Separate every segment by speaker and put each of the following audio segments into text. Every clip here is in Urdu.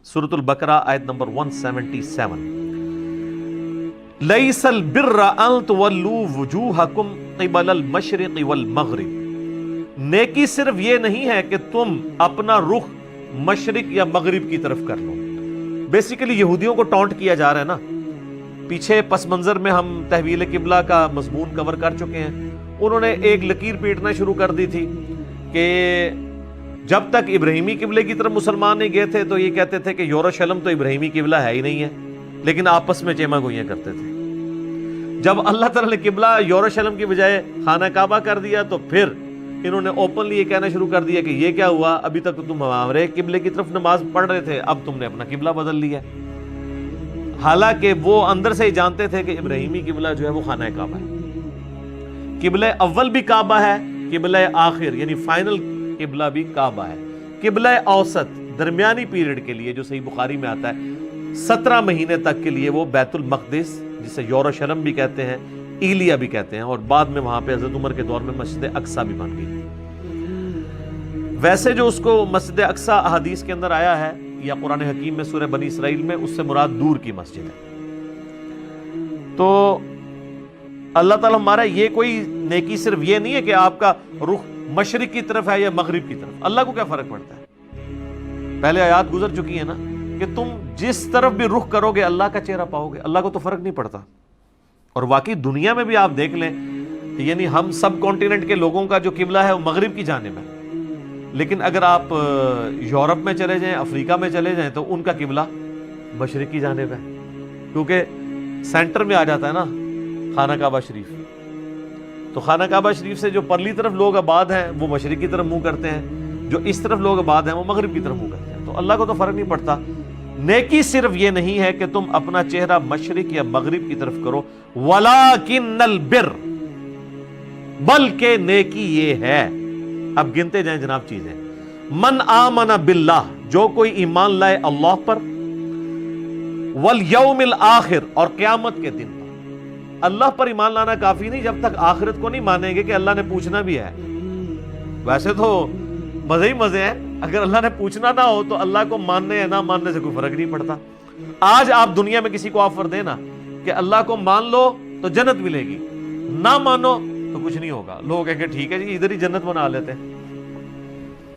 Speaker 1: سورۃ البقرہ آیت نمبر 177. لیس البر ان تولوا وجوہکم قبل المشرق والمغرب. نیکی صرف یہ نہیں ہے کہ تم اپنا رخ مشرق یا مغرب کی طرف کر لو. بیسیکلی یہودیوں کو ٹونٹ کیا جا رہا ہے نا. پیچھے پس منظر میں ہم تحویل قبلہ کا مضمون کور کر چکے ہیں. انہوں نے ایک لکیر پیٹنا شروع کر دی تھی کہ جب تک ابراہیمی قبلے کی طرف مسلمان نہیں گئے تھے تو یہ کہتے تھے کہ یروشلم تو ابراہیمی قبلہ ہے ہی نہیں ہے، لیکن آپس میں چیما گوئیاں کرتے تھے. جب اللہ تعالیٰ نے قبلہ یروشلم کی بجائے خانہ کعبہ کر دیا تو پھر انہوں نے اوپنلی یہ کہنا شروع کر دیا کہ یہ کیا ہوا، ابھی تک تو تم ہمارے قبلے کی طرف نماز پڑھ رہے تھے، اب تم نے اپنا قبلہ بدل لیا. حالانکہ وہ اندر سے ہی جانتے تھے کہ ابراہیمی قبلہ جو ہے وہ خانہ کعبہ ہے. قبلہ اول بھی کعبہ ہے، قبلہ آخر یعنی فائنل قبلہ بھی کعبہ ہے. قبلہ اوسط درمیانی پیریڈ کے لیے جو صحیح بخاری میں آتا ہے 17 مہینے تک کے لیے وہ بیت المقدس جسے یروشلم بھی کہتے ہیں، ایلیا بھی کہتے ہیں، اور بعد میں وہاں پہ حضرت عمر کے دور میں مسجد اقصیٰ بھی بن گئی. ویسے جو اس کو مسجد اقصیٰ احادیث کے اندر آیا ہے یا قرآن حکیم میں سورہ بنی اسرائیل میں، اس سے مراد دور کی مسجد ہے. تو اللہ تعالیٰ ہمارا یہ کوئی نیکی صرف یہ نہیں ہے کہ آپ کا رخ مشرق کی طرف ہے یا مغرب کی طرف. اللہ کو کیا فرق پڑتا ہے؟ پہلے آیات گزر چکی ہے نا کہ تم جس طرف بھی رخ کرو گے اللہ کا چہرہ پاؤ گے. اللہ کو تو فرق نہیں پڑتا. اور واقعی دنیا میں بھی آپ دیکھ لیں، یعنی ہم سب کانٹیننٹ کے لوگوں کا جو قبلہ ہے وہ مغرب کی جانب ہے، لیکن اگر آپ یورپ میں چلے جائیں، افریقہ میں چلے جائیں تو ان کا قبلہ مشرق کی جانب ہے، کیونکہ سینٹر میں آ جاتا ہے نا خانہ کعبہ شریف. تو خانہ کعبہ شریف سے جو پرلی طرف لوگ آباد ہیں وہ مشرق کی طرف منہ کرتے ہیں، جو اس طرف لوگ آباد ہیں وہ مغرب کی طرف منہ کرتے ہیں. تو اللہ کو تو فرق نہیں پڑتا. نیکی صرف یہ نہیں ہے کہ تم اپنا چہرہ مشرق یا مغرب کی طرف کرو، وَلَٰكِنَّ الْبِرَّ، بلکہ نیکی یہ ہے. اب گنتے جائیں جناب چیزیں. من آمن باللہ، جو کوئی ایمان لائے اللہ پر، والیوم الآخر، اور قیامت کے دن پر. اللہ پر ایمان لانا کافی نہیں جب تک آخرت کو نہیں مانیں گے کہ اللہ نے پوچھنا بھی ہے. ویسے تو مزے ہی مزے ہیں، اگر اللہ نے پوچھنا نہ ہو تو اللہ کو ماننے یا نہ ماننے سے کوئی فرق نہیں پڑتا. آج آپ دنیا میں کسی کو آفر دینا کہ اللہ کو مان لو تو جنت ملے گی، نہ مانو تو کچھ نہیں ہوگا. لوگ کہیں گے ٹھیک ہے جی ادھر ہی جنت بنا لیتے ہیں.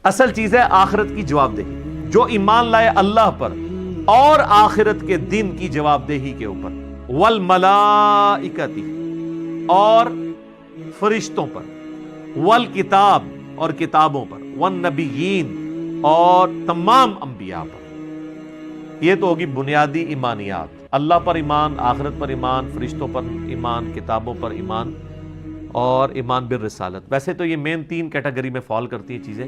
Speaker 1: اصل چیز ہے آخرت کی جواب دہی. جو ایمان لائے اللہ پر اور آخرت کے دن کی جواب دہی کے اوپر، والملائکتی، اور فرشتوں پر، والکتاب، اور کتابوں پر، والنبیین، اور تمام انبیاء پر. یہ تو ہوگی بنیادی ایمانیات. اللہ پر ایمان، آخرت پر ایمان، فرشتوں پر ایمان، کتابوں پر ایمان، اور ایمان بالرسالت. ویسے تو یہ مین 3 کیٹیگری میں فال کرتی ہیں چیزیں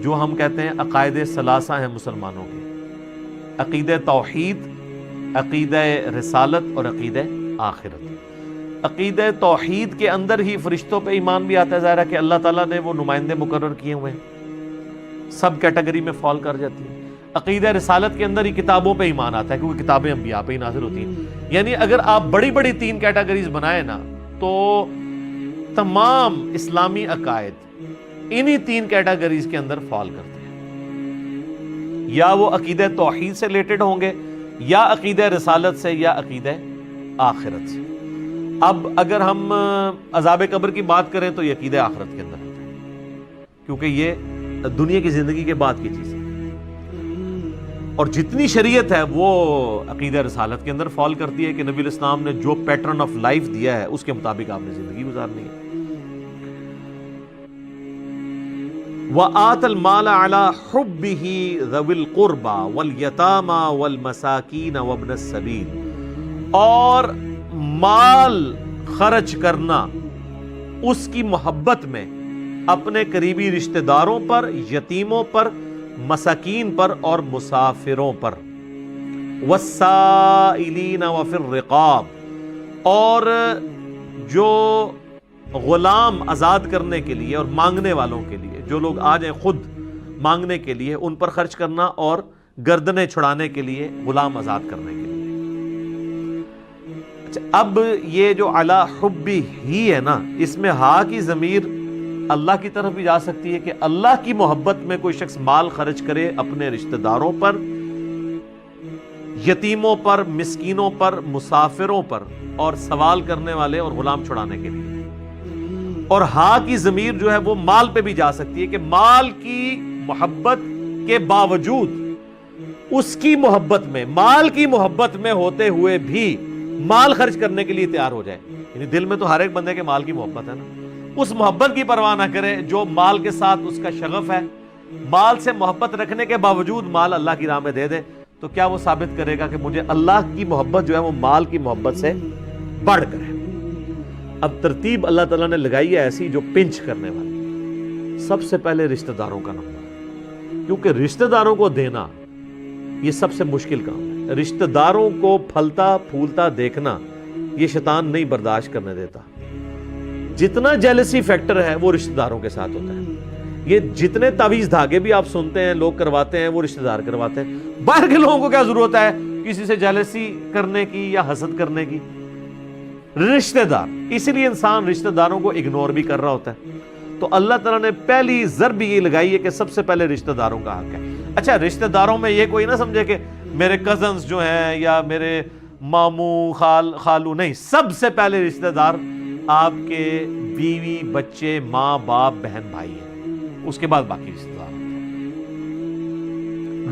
Speaker 1: جو ہم کہتے ہیں عقائد ثلاثہ ہیں مسلمانوں کے: عقیدہ توحید، عقیدہ رسالت، اور عقیدہ آخرت. عقیدہ توحید کے اندر ہی فرشتوں پہ ایمان بھی آتا ہے. ظاہر ہے کہ اللہ تعالیٰ نے وہ نمائندے مقرر کیے ہوئے ہیں، سب کیٹیگری میں فال کر جاتی ہے. عقیدہ رسالت کے اندر ہی کتابوں پہ ایمان آتا ہے کیونکہ کتابیں انبیاء پہ ہی نازل ہوتی ہیں. یعنی اگر آپ بڑی بڑی 3 کیٹیگریز بنائیں نا تو تمام اسلامی عقائد انہی 3 کیٹیگریز کے اندر فال کرتے ہیں. یا وہ عقیدہ توحید سے ریلیٹڈ ہوں گے، یا عقیدہ رسالت سے، یا عقیدہ آخرت سے. اب اگر ہم عذاب قبر کی بات کریں تو یہ عقیدہ آخرت کے اندر ہوتا ہے کیونکہ یہ دنیا کی زندگی کے بعد کی چیز ہے. اور جتنی شریعت ہے وہ عقیدہ رسالت کے اندر فال کرتی ہے کہ نبی الاسلام نے جو پیٹرن آف لائف دیا ہے اس کے مطابق آپ نے زندگی گزارنی ہے. وَآتَ الْمَالَ عَلَى حُبِّهِ ذَوِي الْقُرْبَى وَالْيَتَامَى وَالْمَسَاكِينَ وَابْنَ السَّبِيلِ، اور مال خرچ کرنا اس کی محبت میں اپنے قریبی رشتہ داروں پر، یتیموں پر، مساکین پر، اور مسافروں پر. وَالسَّائِلِينَ وَفِي الرِّقَابِ، اور جو غلام آزاد کرنے کے لیے اور مانگنے والوں کے لیے، جو لوگ آ جائیں خود مانگنے کے لیے ان پر خرچ کرنا، اور گردنیں چھڑانے کے لیے، غلام آزاد کرنے کے لیے. اب یہ جو علی حبی ہی ہے نا، اس میں ہا کی ضمیر اللہ کی طرف بھی جا سکتی ہے کہ اللہ کی محبت میں کوئی شخص مال خرچ کرے اپنے رشتہ داروں پر، یتیموں پر، مسکینوں پر، مسافروں پر، اور سوال کرنے والے اور غلام چھڑانے کے لیے. اور ہاں کی ضمیر جو ہے وہ مال پہ بھی جا سکتی ہے کہ مال کی محبت کے باوجود اس کی محبت میں، مال کی محبت میں ہوتے ہوئے بھی مال خرچ کرنے کے لیے تیار ہو جائے. یعنی دل میں تو ہر ایک بندے کے مال کی محبت ہے نا، اس محبت کی پرواہ نہ کرے جو مال کے ساتھ اس کا شغف ہے، مال سے محبت رکھنے کے باوجود مال اللہ کی راہ میں دے دے. تو کیا وہ ثابت کرے گا کہ مجھے اللہ کی محبت جو ہے وہ مال کی محبت سے بڑھ کر ہے؟ اب ترتیب اللہ تعالیٰ نے لگائی ہے ایسی جو پنچ کرنے والی. سب سے پہلے رشتہ داروں کا نمبر، کیونکہ رشتہ داروں کو دینا یہ سب سے مشکل کام ہے. رشتہ داروں کو پھلتا پھولتا دیکھنا یہ شیطان نہیں برداشت کرنے دیتا. جتنا جیلسی فیکٹر ہے وہ رشتہ داروں کے ساتھ ہوتا ہے. یہ جتنے تعویذ دھاگے بھی آپ سنتے ہیں لوگ کرواتے ہیں وہ رشتہ دار کرواتے ہیں. باہر کے لوگوں کو کیا ضرورت ہے کسی سے جیلسی کرنے کی یا حسد کرنے کی؟ رشتہ دار. اسی لیے انسان رشتہ داروں کو اگنور بھی کر رہا ہوتا ہے. تو اللہ تعالیٰ نے پہلی ضرب یہ لگائی ہے کہ سب سے پہلے رشتہ داروں کا حق ہے. اچھا، رشتہ داروں میں یہ کوئی نہ سمجھے کہ میرے کزنز جو ہیں یا میرے ماموں خالو، نہیں. سب سے پہلے رشتہ دار آپ کے بیوی، بچے، ماں باپ، بہن بھائی ہیں. اس کے بعد باقی رشتہ دار ہوتے ہیں.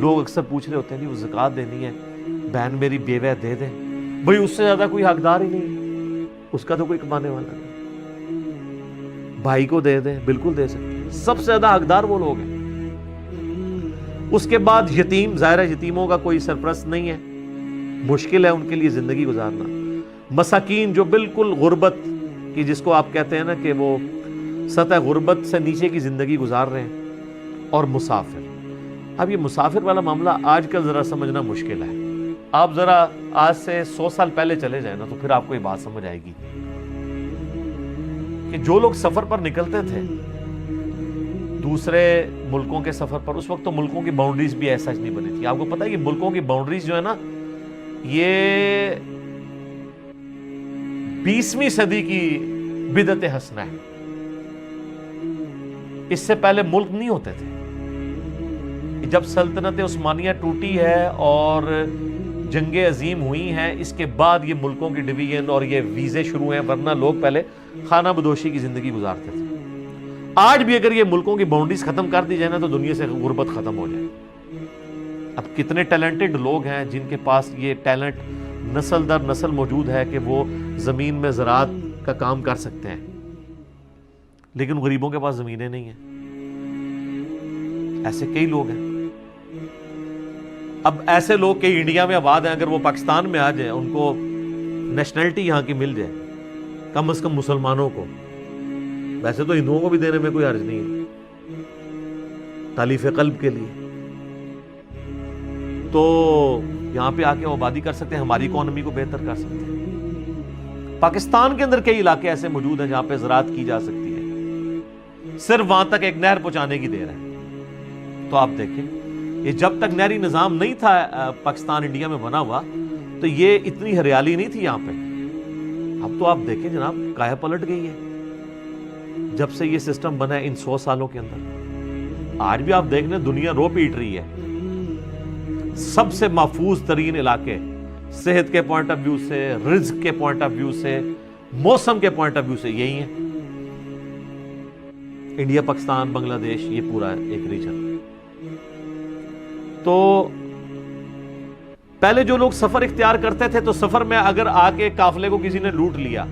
Speaker 1: لوگ اکثر پوچھ رہے ہوتے ہیں وہ زکوٰۃ دینی ہے، بہن میری بیوہ ہے دے دیں. بھئی اس سے زیادہ کوئی حقدار ہی نہیں، اس کا تو کوئی کمانے والا نہیں. بھائی کو دے دیں، بالکل دے سکتے ہیں. سب سے زیادہ حقدار وہ لوگ ہیں. اس کے بعد یتیم. ظاہر ہے یتیموں کا کوئی سرپرست نہیں ہے، مشکل ہے ان کے لیے زندگی گزارنا. مساکین جو بالکل غربت کی، جس کو آپ کہتے ہیں نا کہ وہ سطح غربت سے نیچے کی زندگی گزار رہے ہیں. اور مسافر. اب یہ مسافر والا معاملہ آج کل ذرا سمجھنا مشکل ہے. آپ ذرا آج سے 100 سال پہلے چلے جائیں نا تو پھر آپ کو یہ بات سمجھ آئے گی کہ جو لوگ سفر پر نکلتے تھے دوسرے ملکوں کے سفر پر، اس وقت تو ملکوں کی باؤنڈریز بھی ایسا نہیں بنی تھی. آپ کو پتا ہے کہ ملکوں کی باؤنڈریز جو ہے نا یہ 20ویں صدی کی بدعت حسنہ ہے. اس سے پہلے ملک نہیں ہوتے تھے. جب سلطنت عثمانیہ ٹوٹی ہے اور جنگیں عظیم ہوئی ہیں، اس کے بعد یہ ملکوں کی ڈویژن اور یہ ویزے شروع ہیں، ورنہ لوگ پہلے خانہ بدوشی کی زندگی گزارتے تھے. آج بھی اگر یہ ملکوں کی باؤنڈریز ختم کر دی جائے نا تو دنیا سے غربت ختم ہو جائے. اب کتنے ٹیلنٹڈ لوگ ہیں جن کے پاس یہ ٹیلنٹ نسل در نسل موجود ہے کہ وہ زمین میں زراعت کا کام کر سکتے ہیں، لیکن غریبوں کے پاس زمینیں نہیں ہیں. ایسے کئی لوگ ہیں. اب ایسے لوگ کئی انڈیا میں آباد ہیں، اگر وہ پاکستان میں آ جائیں، ان کو نیشنلٹی یہاں کی مل جائے، کم از کم مسلمانوں کو. ویسے تو ہندوؤں کو بھی دینے میں کوئی حرج نہیں ہے تالیف قلب کے لیے. تو یہاں پہ آ کے آبادی کر سکتے ہیں، ہماری اکانومی کو بہتر کر سکتے ہیں. پاکستان کے اندر کئی علاقے ایسے موجود ہیں جہاں پہ زراعت کی جا سکتی ہے، صرف وہاں تک ایک نہر پہنچانے کی دیر ہے. تو آپ دیکھیں یہ جب تک نہری نظام نہیں تھا پاکستان انڈیا میں بنا ہوا تو یہ اتنی ہریالی نہیں تھی یہاں پہ. اب تو آپ دیکھیں جناب کایا پلٹ گئی ہے جب سے یہ سسٹم بنا ہے ان 100 سالوں کے اندر. آج بھی آپ دیکھ لیں دنیا رو پیٹ رہی ہے. سب سے محفوظ ترین علاقے صحت کے پوائنٹ آف ویو سے، رزق کے پوائنٹ آف ویو سے، موسم کے پوائنٹ آف ویو سے یہی ہیں. انڈیا، پاکستان، بنگلہ دیش، یہ پورا ایک ریجن. تو پہلے جو لوگ سفر اختیار کرتے تھے تو سفر میں اگر آ کے قافلے کو کسی نے لوٹ لیا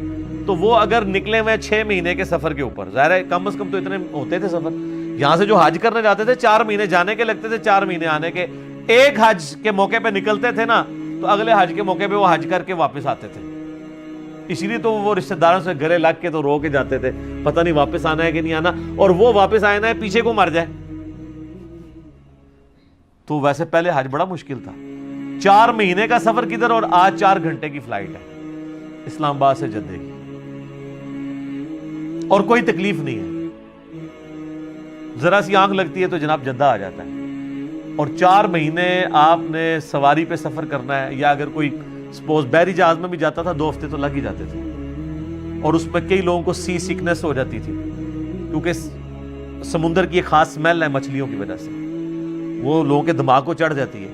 Speaker 1: تو وہ اگر نکلے ہوئے 6 مہینے کے سفر کے اوپر، ظاہر ہے کم از کم تو اتنے ہوتے تھے سفر. یہاں سے جو حج کرنے جاتے تھے 4 مہینے جانے کے لگتے تھے، 4 مہینے آنے کے. ایک حج کے موقع پہ نکلتے تھے نا تو اگلے حج کے موقع پہ وہ حج کر کے واپس آتے تھے. اسی لیے تو وہ رشتہ داروں سے گلے لگ کے تو رو کے جاتے تھے، پتہ نہیں واپس آنا ہے کہ نہیں آنا، اور وہ واپس آئے نا پیچھے کو مر جائے. تو ویسے پہلے حج بڑا مشکل تھا. 4 مہینے کا سفر کدھر، اور آج 4 گھنٹے کی فلائٹ ہے اسلام آباد سے جدے کی، اور کوئی تکلیف نہیں ہے. ذرا سی آنکھ لگتی ہے تو جناب جدہ آ جاتا ہے. اور 4 مہینے آپ نے سواری پہ سفر کرنا ہے، یا اگر کوئی سپوز بحری جہاز میں بھی جاتا تھا 2 ہفتے تو لگ ہی جاتے تھے. اور اس میں کئی لوگوں کو سی سکنس ہو جاتی تھی کیونکہ سمندر کی ایک خاص سمیل ہے مچھلیوں کی وجہ سے، وہ لوگوں کے دماغ کو چڑھ جاتی ہے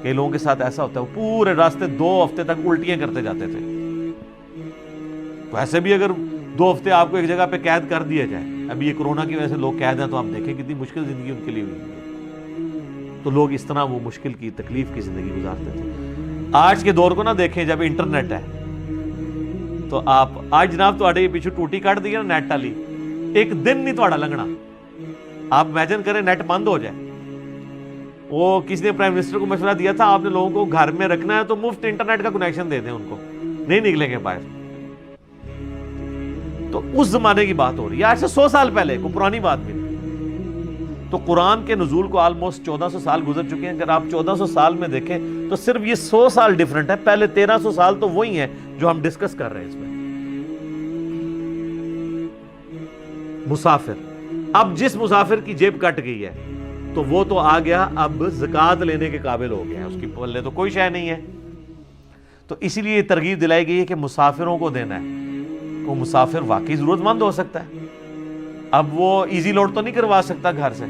Speaker 1: کئی لوگوں کے ساتھ ایسا ہوتا ہے وہ پورے راستے 2 ہفتے تک الٹیاں کرتے جاتے تھے. تو ایسے بھی اگر 2 ہفتے آپ کو ایک جگہ پہ قید کر دیا جائے, ابھی یہ کورونا کی وجہ سے لوگ قید ہیں, تو آپ دیکھیں کتنی مشکل زندگی ان کے لیے ہوئی ہے. تو لوگ اس طرح وہ مشکل کی تکلیف کی زندگی گزارتے تھے. آج کے دور کو نہ دیکھیں, جب انٹرنیٹ ہے تو آپ آج جناب تھوڑے پیچھے ٹوٹی کٹ دی نا نیٹ والی, ایک دن نہیں تھوڑا لنگنا. آپ امیجن کریں نیٹ بند ہو جائے. وہ کسی نے پرائم منسٹر کو مشورہ دیا تھا, آپ نے لوگوں کو گھر میں رکھنا ہے تو مفت انٹرنیٹ کا کنیکشن دے دیں ان کو, نہیں نکلیں گے باہر. تو اس زمانے کی بات ہو رہی ہے, آج سے 100 سال پہلے, کوئی پرانی بات بھی نہیں. تو قرآن کے نزول کو آلموسٹ 1400 سال گزر چکے ہیں. اگر آپ 1400 سال میں دیکھیں تو صرف یہ 100 سال ڈیفرنٹ ہے. پہلے 1300 سال تو وہی ہیں جو ہم ڈسکس کر رہے ہیں اس میں. مسافر, اب جس مسافر کی جیب کٹ گئی ہے تو وہ تو آ گیا, اب زکوٰۃ لینے کے قابل ہو گیا ہے, اس کی پلے تو کوئی شے نہیں ہے. تو اسی لیے یہ ترغیب دلائی گئی ہے کہ مسافروں کو دینا ہے. وہ مسافر واقعی ضرورت مند ہو سکتا ہے, اب وہ ایزی لوڈ تو نہیں کروا سکتا گھر سے,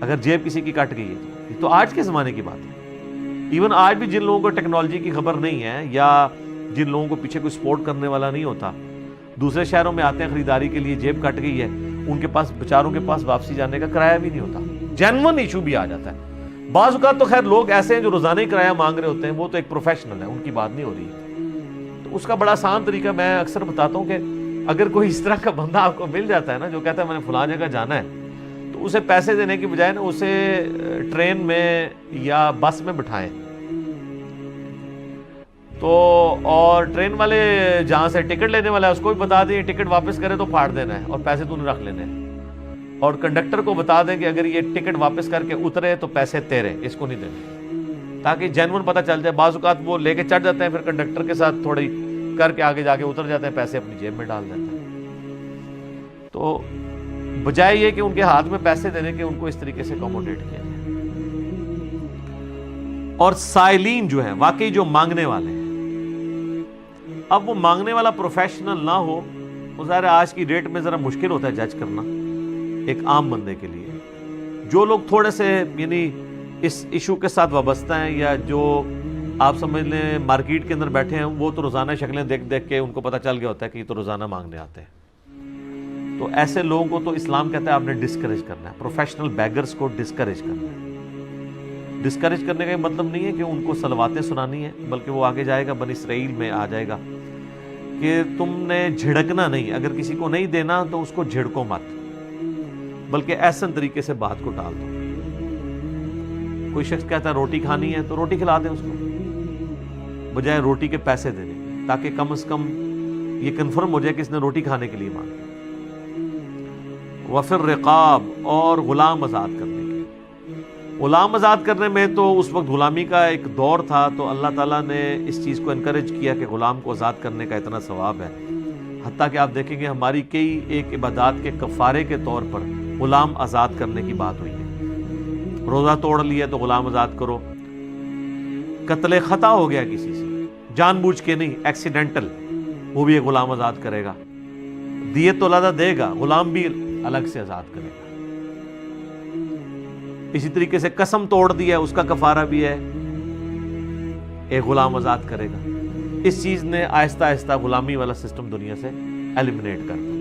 Speaker 1: اگر جیب کسی کی کٹ گئی ہے تو. یہ تو آج کے زمانے کی بات ہے. ایون آج بھی جن لوگوں کو ٹیکنالوجی کی خبر نہیں ہے, یا جن لوگوں کو پیچھے کوئی سپورٹ کرنے والا نہیں ہوتا, دوسرے شہروں میں آتے ہیں خریداری کے لیے, جیب کٹ گئی ہے, ان کے پاس بیچاروں کے پاس واپسی جانے کا کرایہ بھی نہیں ہوتا. جینون ایشو بھی آ جاتا ہے. بعض اوقات تو خیر لوگ ایسے ہیں جو روزانہ ہی کرایہ مانگ رہے ہوتے ہیں, وہ تو ایک پروفیشنل ہے, ان کی بات نہیں ہو رہی ہے. تو اس کا بڑا آسان طریقہ میں اکثر بتاتا ہوں کہ اگر کوئی اس طرح کا بندہ آپ کو مل جاتا ہے نا, جو کہتا ہے میں نے فلاں جگہ جانا ہے, تو اسے پیسے دینے کی بجائے نا اسے ٹرین میں یا بس میں بٹھائیں. تو اور ٹرین والے جہاں سے ٹکٹ لینے والا ہے اس کو بھی بتا دیں ٹکٹ واپس کرے تو پھاڑ دینا ہے اور پیسے تو نہیں رکھ لینے ہیں. اور کنڈکٹر کو بتا دیں کہ اگر یہ ٹکٹ واپس کر کے اترے تو پیسے تیرے, اس کو نہیں دینے, تاکہ جینون پتہ چل جائے. بعض اوقات وہ لے کے چڑھ جاتے ہیں, پھر کنڈکٹر کے ساتھ تھوڑی کر کے آگے جا کے اتر جاتے ہیں, پیسے اپنی جیب میں ڈال دیتے ہیں. تو بجائے یہ کہ ان کے ہاتھ میں پیسے دینے کے, ان کو اس طریقے سے اکوموڈیٹ کیا جائے. اور سائلین جو ہیں, واقعی جو مانگنے والے ہیں, اب وہ مانگنے والا پروفیشنل نہ ہو, وہ ظاہر آج کی ڈیٹ میں ذرا مشکل ہوتا ہے جج کرنا ایک عام بندے کے لیے. جو لوگ تھوڑے سے یعنی اس ایشو کے ساتھ وابستہ ہیں, یا جو آپ سمجھ لیں مارکیٹ کے اندر بیٹھے ہیں, وہ تو روزانہ شکلیں دیکھ دیکھ کے ان کو پتہ چل گیا ہوتا ہے کہ یہ تو روزانہ مانگنے آتے ہیں. تو ایسے لوگوں کو تو اسلام کہتا ہے آپ نے ڈسکریج کرنا ہے, پروفیشنل بیگرز کو ڈسکریج کرنا ہے. ڈسکریج کرنے کا یہ مطلب نہیں ہے کہ ان کو صلواتیں سنانی ہے, بلکہ وہ آگے جائے گا, بنی اسرائیل میں آ جائے گا کہ تم نے جھڑکنا نہیں, اگر کسی کو نہیں دینا تو اس کو جھڑکو مت, بلکہ احسن طریقے سے بات کو ٹال دو. کوئی شخص کہتا ہے روٹی کھانی ہے تو روٹی کھلا دیں اس کو, بجائے روٹی کے پیسے دینے, تاکہ کم از کم یہ کنفرم ہو جائے کہ اس نے روٹی کھانے کے لیے مانگا. وفر رقاب, اور غلام آزاد کرنے کے. غلام آزاد کرنے میں تو اس وقت غلامی کا ایک دور تھا, تو اللہ تعالیٰ نے اس چیز کو انکریج کیا کہ غلام کو آزاد کرنے کا اتنا ثواب ہے. حتیٰ کہ آپ دیکھیں گے ہماری کئی ایک عبادات کے کفارے کے طور پر غلام آزاد کرنے کی بات ہوئی ہے. روزہ توڑ لیا تو غلام آزاد کرو, قتل خطا ہو گیا کسی سے, جان بوجھ کے نہیں, ایکسیڈنٹل, وہ بھی ایک غلام آزاد کرے گا. دیت تو اللہ دے گا, غلام بھی الگ سے آزاد کرے گا. اسی طریقے سے قسم توڑ دیا ہے, اس کا کفارہ بھی ہے, ایک غلام آزاد کرے گا. اس چیز نے آہستہ آہستہ غلامی والا سسٹم دنیا سے ایلیمنیٹ کر دیا.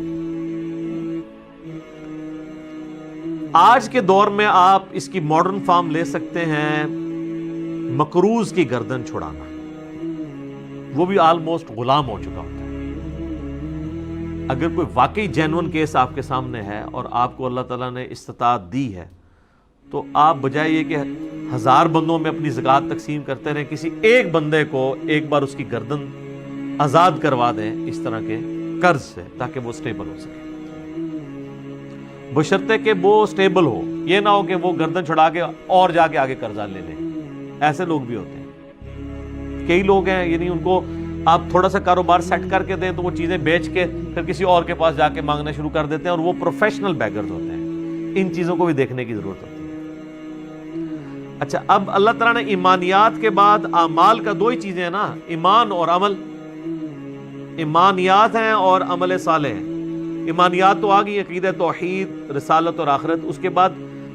Speaker 1: آج کے دور میں آپ اس کی ماڈرن فارم لے سکتے ہیں, مقروض کی گردن چھڑانا. وہ بھی آلموسٹ غلام ہو چکا ہوتا ہے. اگر کوئی واقعی جینون کیس آپ کے سامنے ہے اور آپ کو اللہ تعالیٰ نے استطاعت دی ہے, تو آپ بجائے یہ کہ 1000 بندوں میں اپنی زکوٰۃ تقسیم کرتے رہیں, کسی ایک بندے کو ایک بار اس کی گردن آزاد کروا دیں اس طرح کے قرض سے, تاکہ وہ سٹیبل ہو سکے. بشرطے کہ وہ سٹیبل ہو, یہ نہ ہو کہ وہ گردن چھڑا کے اور جا کے آگے قرضہ لے لیں. ایسے لوگ بھی ہوتے ہیں. کئی لوگ ہیں یعنی ان کو آپ تھوڑا سا کاروبار سیٹ کر کے دیں تو وہ چیزیں بیچ کے پھر کسی اور کے پاس جا کے مانگنا شروع کر دیتے ہیں, اور وہ پروفیشنل بیگرز ہوتے ہیں. ان چیزوں کو بھی دیکھنے کی ضرورت ہوتی ہے. اچھا, اب اللہ تعالیٰ نے ایمانیات کے بعد اعمال کا 2 ہی چیزیں ہیں نا, ایمان اور عمل. ایمانیات ہیں اور عمل صالح ہیں. ایمانیات تو آ گئی, عقیدہ توحید, رسالت اور آخرت. اس کے بعد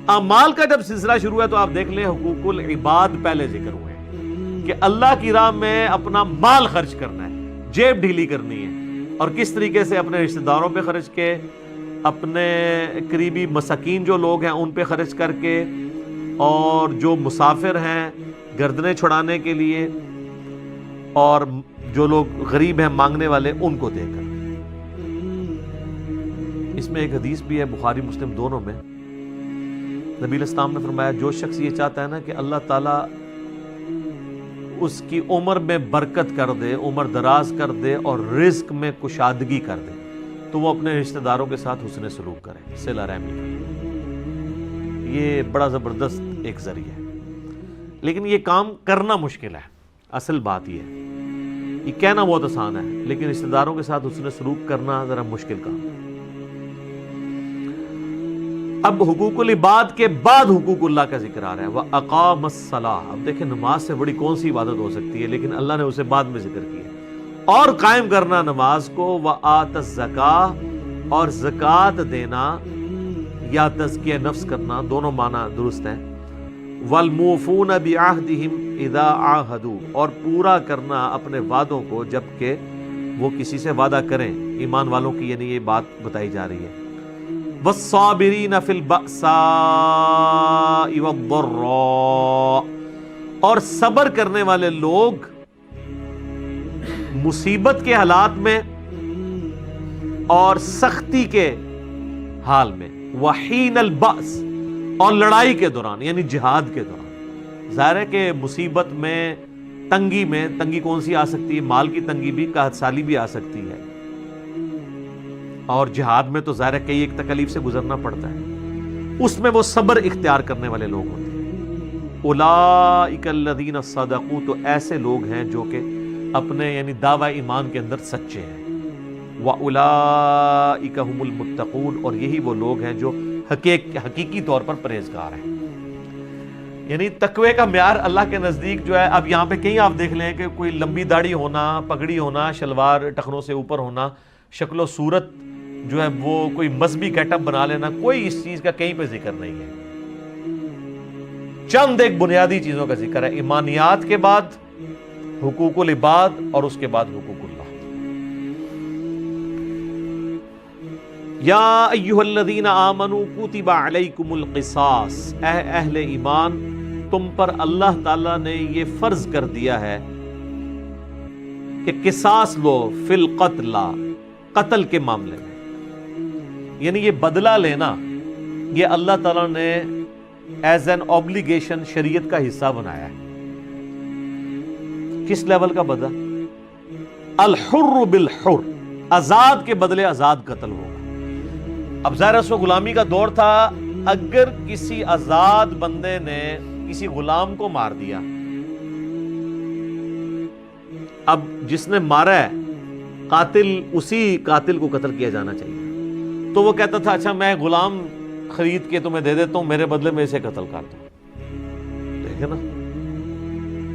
Speaker 1: اعمال کا جب سلسلہ شروع ہے تو آپ دیکھ لیں حقوق العباد پہلے ذکر ہوئے ہیں کہ اللہ کی راہ میں اپنا مال خرچ کرنا ہے، جیب ڈھیلی کرنی ہے، اور کس طریقے سے اپنے رشتہ داروں پہ خرچ کے، اپنے قریبی مساکین جو لوگ ہیں ان پہ خرچ کر کے، اور جو مسافر ہیں گردنیں چھڑانے کے لیے، اور جو لوگ غریب ہیں مانگنے والے ان کو دے کر۔ اس میں ایک حدیث بھی ہے بخاری مسلم دونوں میں، نبی علیہ السلام نے فرمایا جو شخص یہ چاہتا ہے نا کہ اللہ تعالیٰ اس کی عمر میں برکت کر دے، عمر دراز کر دے اور رزق میں کشادگی کر دے، تو وہ اپنے رشتہ داروں کے ساتھ حسن سلوک کرے، صلہ رحمی کرے۔ یہ بڑا زبردست ایک ذریعہ ہے، لیکن یہ کام کرنا مشکل ہے۔ اصل بات یہ ہے، یہ کہنا بہت آسان ہے لیکن رشتہ داروں کے ساتھ حسن سلوک کرنا ذرا مشکل کام ہے۔ اب حقوق العباد کے بعد حقوق اللہ کا ذکر آ رہا ہے، وَأَقَامَ الصَّلَاةَ۔ اب دیکھیں نماز سے بڑی کون سی عبادت ہو سکتی ہے، لیکن اللہ نے اسے بعد میں ذکر کیا، اور قائم کرنا نماز کو، وَآتَ الزَّكَاةَ، اور زکوٰۃ دینا یا تزکیہ نفس کرنا، دونوں معنی درست ہیں، وَالْمُوفُونَ بِعَهْدِهِمْ إِذَا عَاهَدُوا، اور پورا کرنا اپنے وعدوں کو جب کہ وہ کسی سے وعدہ کریں، ایمان والوں کی یعنی یہ بات بتائی جا رہی ہے۔ وَالصَّابِرِينَ فِي الْبَأْسَاءِ وَالضَّرَّاءِ، اور صبر کرنے والے لوگ مصیبت کے حالات میں اور سختی کے حال میں، وَحِينَ الْبَأْسِ، اور لڑائی کے دوران یعنی جہاد کے دوران۔ ظاہر ہے کہ مصیبت میں، تنگی کون سی آ سکتی ہے، مال کی تنگی بھی، قحط سالی بھی آ سکتی ہے، اور جہاد میں تو ظاہر ہے کئی ایک تکلیف سے گزرنا پڑتا ہے، اس میں وہ صبر اختیار کرنے والے لوگ ہوتے ہیں۔ اولئک الذین صدقوا، تو ایسے لوگ ہیں جو کہ اپنے یعنی دعوی ایمان کے اندر سچے ہیں۔ واولئک هم المتقون، اور یہی وہ لوگ ہیں جو حقیقی طور پر پرہیزگار ہیں۔ یعنی تقوی کا معیار اللہ کے نزدیک جو ہے، اب یہاں پہ کہیں آپ دیکھ لیں کہ کوئی لمبی داڑھی ہونا، پگڑی ہونا، شلوار ٹخنوں سے اوپر ہونا، شکل و صورت جو ہے وہ کوئی مذہبی گیٹ اپ بنا لینا، کوئی اس چیز کا کہیں پہ ذکر نہیں ہے۔ چند ایک بنیادی چیزوں کا ذکر ہے، ایمانیات کے بعد حقوق العباد، اور اس کے بعد حقوق اللہ۔ یا ایھا الذین آمنوا کتب علیکم القصاص، اے اہل ایمان تم پر اللہ تعالیٰ نے یہ فرض کر دیا ہے کہ قصاص لو، فی القتل، قتل کے معاملے میں، یعنی یہ بدلہ لینا یہ اللہ تعالیٰ نے ایز این اوبلیگیشن شریعت کا حصہ بنایا ہے۔ کس لیول کا بدلہ؟ الحر بالحر، آزاد کے بدلے آزاد قتل ہوگا۔ اب ظاہر اس وقت غلامی کا دور تھا، اگر کسی آزاد بندے نے کسی غلام کو مار دیا، اب جس نے مارا ہے قاتل، اسی قاتل کو قتل کیا جانا چاہیے، تو وہ کہتا تھا اچھا میں غلام خرید کے تمہیں دے دیتا ہوں، میرے بدلے میں اسے قتل کر دو، ٹھیک ہے نا؟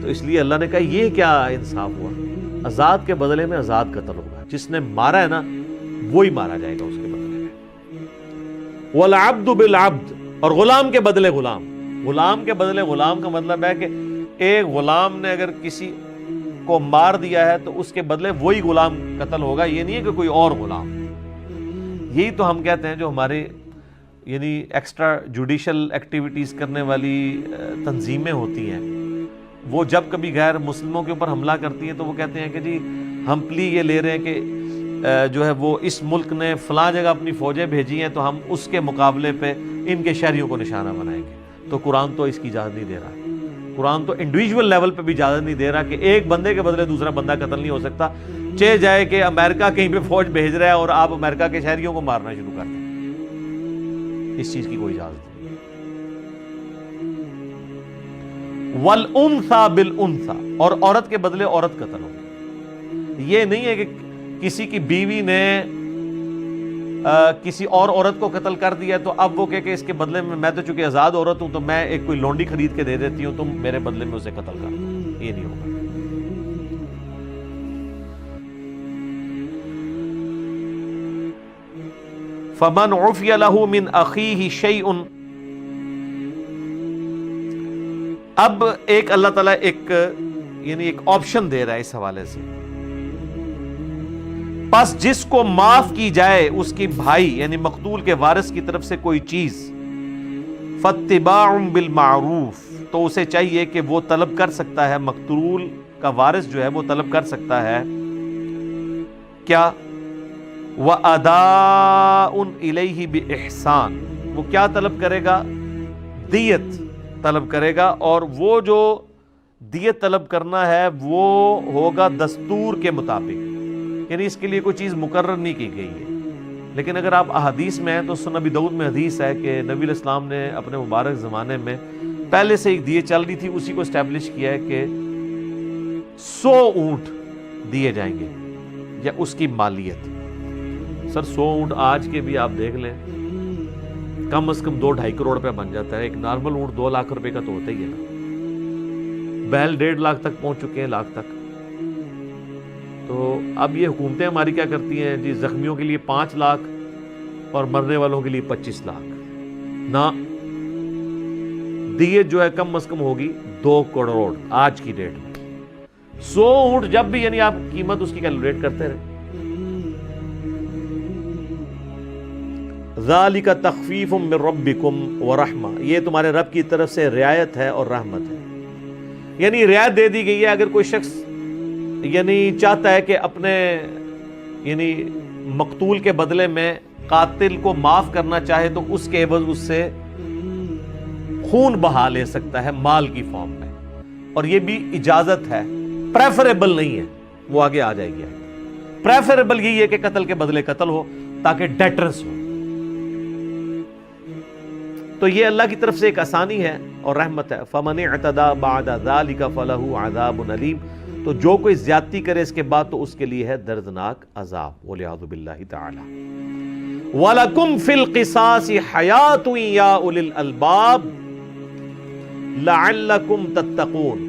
Speaker 1: تو اس لیے اللہ نے کہا یہ کیا انصاف ہوا، آزاد کے بدلے میں آزاد قتل ہوگا، جس نے مارا ہے نا وہی مارا جائے گا اس کے بدلے میں۔ والعبد بالعبد، اور غلام کے بدلے غلام، غلام کے بدلے غلام کا مطلب ہے کہ ایک غلام نے اگر کسی کو مار دیا ہے تو اس کے بدلے وہی غلام قتل ہوگا، یہ نہیں ہے کہ کوئی اور غلام۔ یہی تو ہم کہتے ہیں جو ہمارے یعنی ایکسٹرا جوڈیشل ایکٹیویٹیز کرنے والی تنظیمیں ہوتی ہیں، وہ جب کبھی غیر مسلموں کے اوپر حملہ کرتی ہیں تو وہ کہتے ہیں کہ جی ہم پلی یہ لے رہے ہیں کہ جو ہے وہ اس ملک نے فلاں جگہ اپنی فوجیں بھیجی ہیں تو ہم اس کے مقابلے پہ ان کے شہریوں کو نشانہ بنائیں گے۔ تو قرآن تو اس کی اجازت نہیں دے رہا، قرآن تو انڈیویجول لیول پہ بھی اجازت نہیں دے رہا کہ ایک بندے کے بدلے دوسرا بندہ قتل نہیں ہو سکتا، چہ جائے کہ امریکہ کہیں پہ فوج بھیج رہا ہے اور آپ امریکہ کے شہریوں کو مارنا شروع کر دیں، اس چیز کی کوئی اجازت نہیں۔ وَالْأُنْثَى بِالْأُنْثَى، اور عورت کے بدلے عورت قتل ہو۔ یہ نہیں ہے کہ کسی کی بیوی نے کسی اور عورت کو قتل کر دیا تو اب وہ کہ اس کے بدلے میں تو چونکہ آزاد عورت ہوں تو میں ایک کوئی لونڈی خرید کے دے دیتی ہوں، تم میرے بدلے میں اسے قتل کر دو، یہ نہیں ہوگا۔ فَمَنْ عُفِيَ لَهُ مِنْ أَخِيهِ شَيْءٌ، اب ایک اللہ تعالیٰ ایک آپشن دے رہا ہے اس حوالے سے، پس جس کو معاف کی جائے اس کی بھائی یعنی مقتول کے وارث کی طرف سے کوئی چیز، فاتباع بالمعروف، تو اسے چاہیے کہ وہ طلب کر سکتا ہے، مقتول کا وارث جو ہے وہ طلب کر سکتا ہے کیا، وَأَدَاءٌ إِلَيْهِ بِإِحْسَانٍ، وہ کیا طلب کرے گا؟ دیت طلب کرے گا، اور وہ جو دیت طلب کرنا ہے وہ ہوگا دستور کے مطابق، یعنی اس کے لیے کوئی چیز مقرر نہیں کی گئی ہے۔ لیکن اگر آپ احادیث میں ہیں تو سنن نبی داؤد میں حدیث ہے کہ نبی علیہ السلام نے اپنے مبارک زمانے میں پہلے سے ایک دیے چل رہی تھی، اسی کو اسٹیبلش کیا ہے کہ 100 اونٹ دیے جائیں گے یا اس کی مالیت۔ سر 100 اونٹ آج کے بھی آپ دیکھ لیں کم از کم 2-2.5 کروڑ روپے بن جاتا ہے۔ ایک نارمل اونٹ 2 لاکھ روپے کا تو ہوتا ہی ہے نا، بیل 1.5 لاکھ تک پہنچ چکے ہیں، لاکھ تک۔ تو اب یہ حکومتیں ہماری کیا کرتی ہیں جی، زخمیوں کے لیے 5 لاکھ اور مرنے والوں کے لیے 25 لاکھ نہ، دیت جو ہے کم از کم ہوگی 2 کروڑ آج کی ڈیٹ میں۔ 100 اونٹ جب بھی یعنی آپ قیمت اس کی کیلکولیٹ کرتے رہے۔ ذالک تخفیف من ربکم ورحمہ، یہ تمہارے رب کی طرف سے رعایت ہے اور رحمت ہے، یعنی رعایت دے دی گئی ہے۔ اگر کوئی شخص یعنی چاہتا ہے کہ اپنے یعنی مقتول کے بدلے میں قاتل کو معاف کرنا چاہے تو اس کے عوض اس سے خون بہا لے سکتا ہے مال کی فارم میں، اور یہ بھی اجازت ہے، پریفریبل نہیں ہے، وہ آگے آ جائے گی۔ پریفریبل یہی ہے کہ قتل کے بدلے قتل ہو تاکہ ڈیٹرنس ہو۔ تو یہ اللہ کی طرف سے ایک آسانی ہے اور رحمت ہے۔ فَمَنِ اعْتَدَى بَعْدَ ذَلِكَ فَلَهُ عَذَابٌ أَلِيمٌ، تو جو کوئی زیادتی کرے اس کے بعد تو اس کے لیے ہے دردناک عذاب، وَلِعَوْذُ بِاللَّهِ تَعَالَى۔ وَلَكُمْ فِي الْقِصَاصِ حَيَاةٌ يَا أُولِي الْأَلْبَابِ لَعَلَّكُمْ تَتَّقُونَ،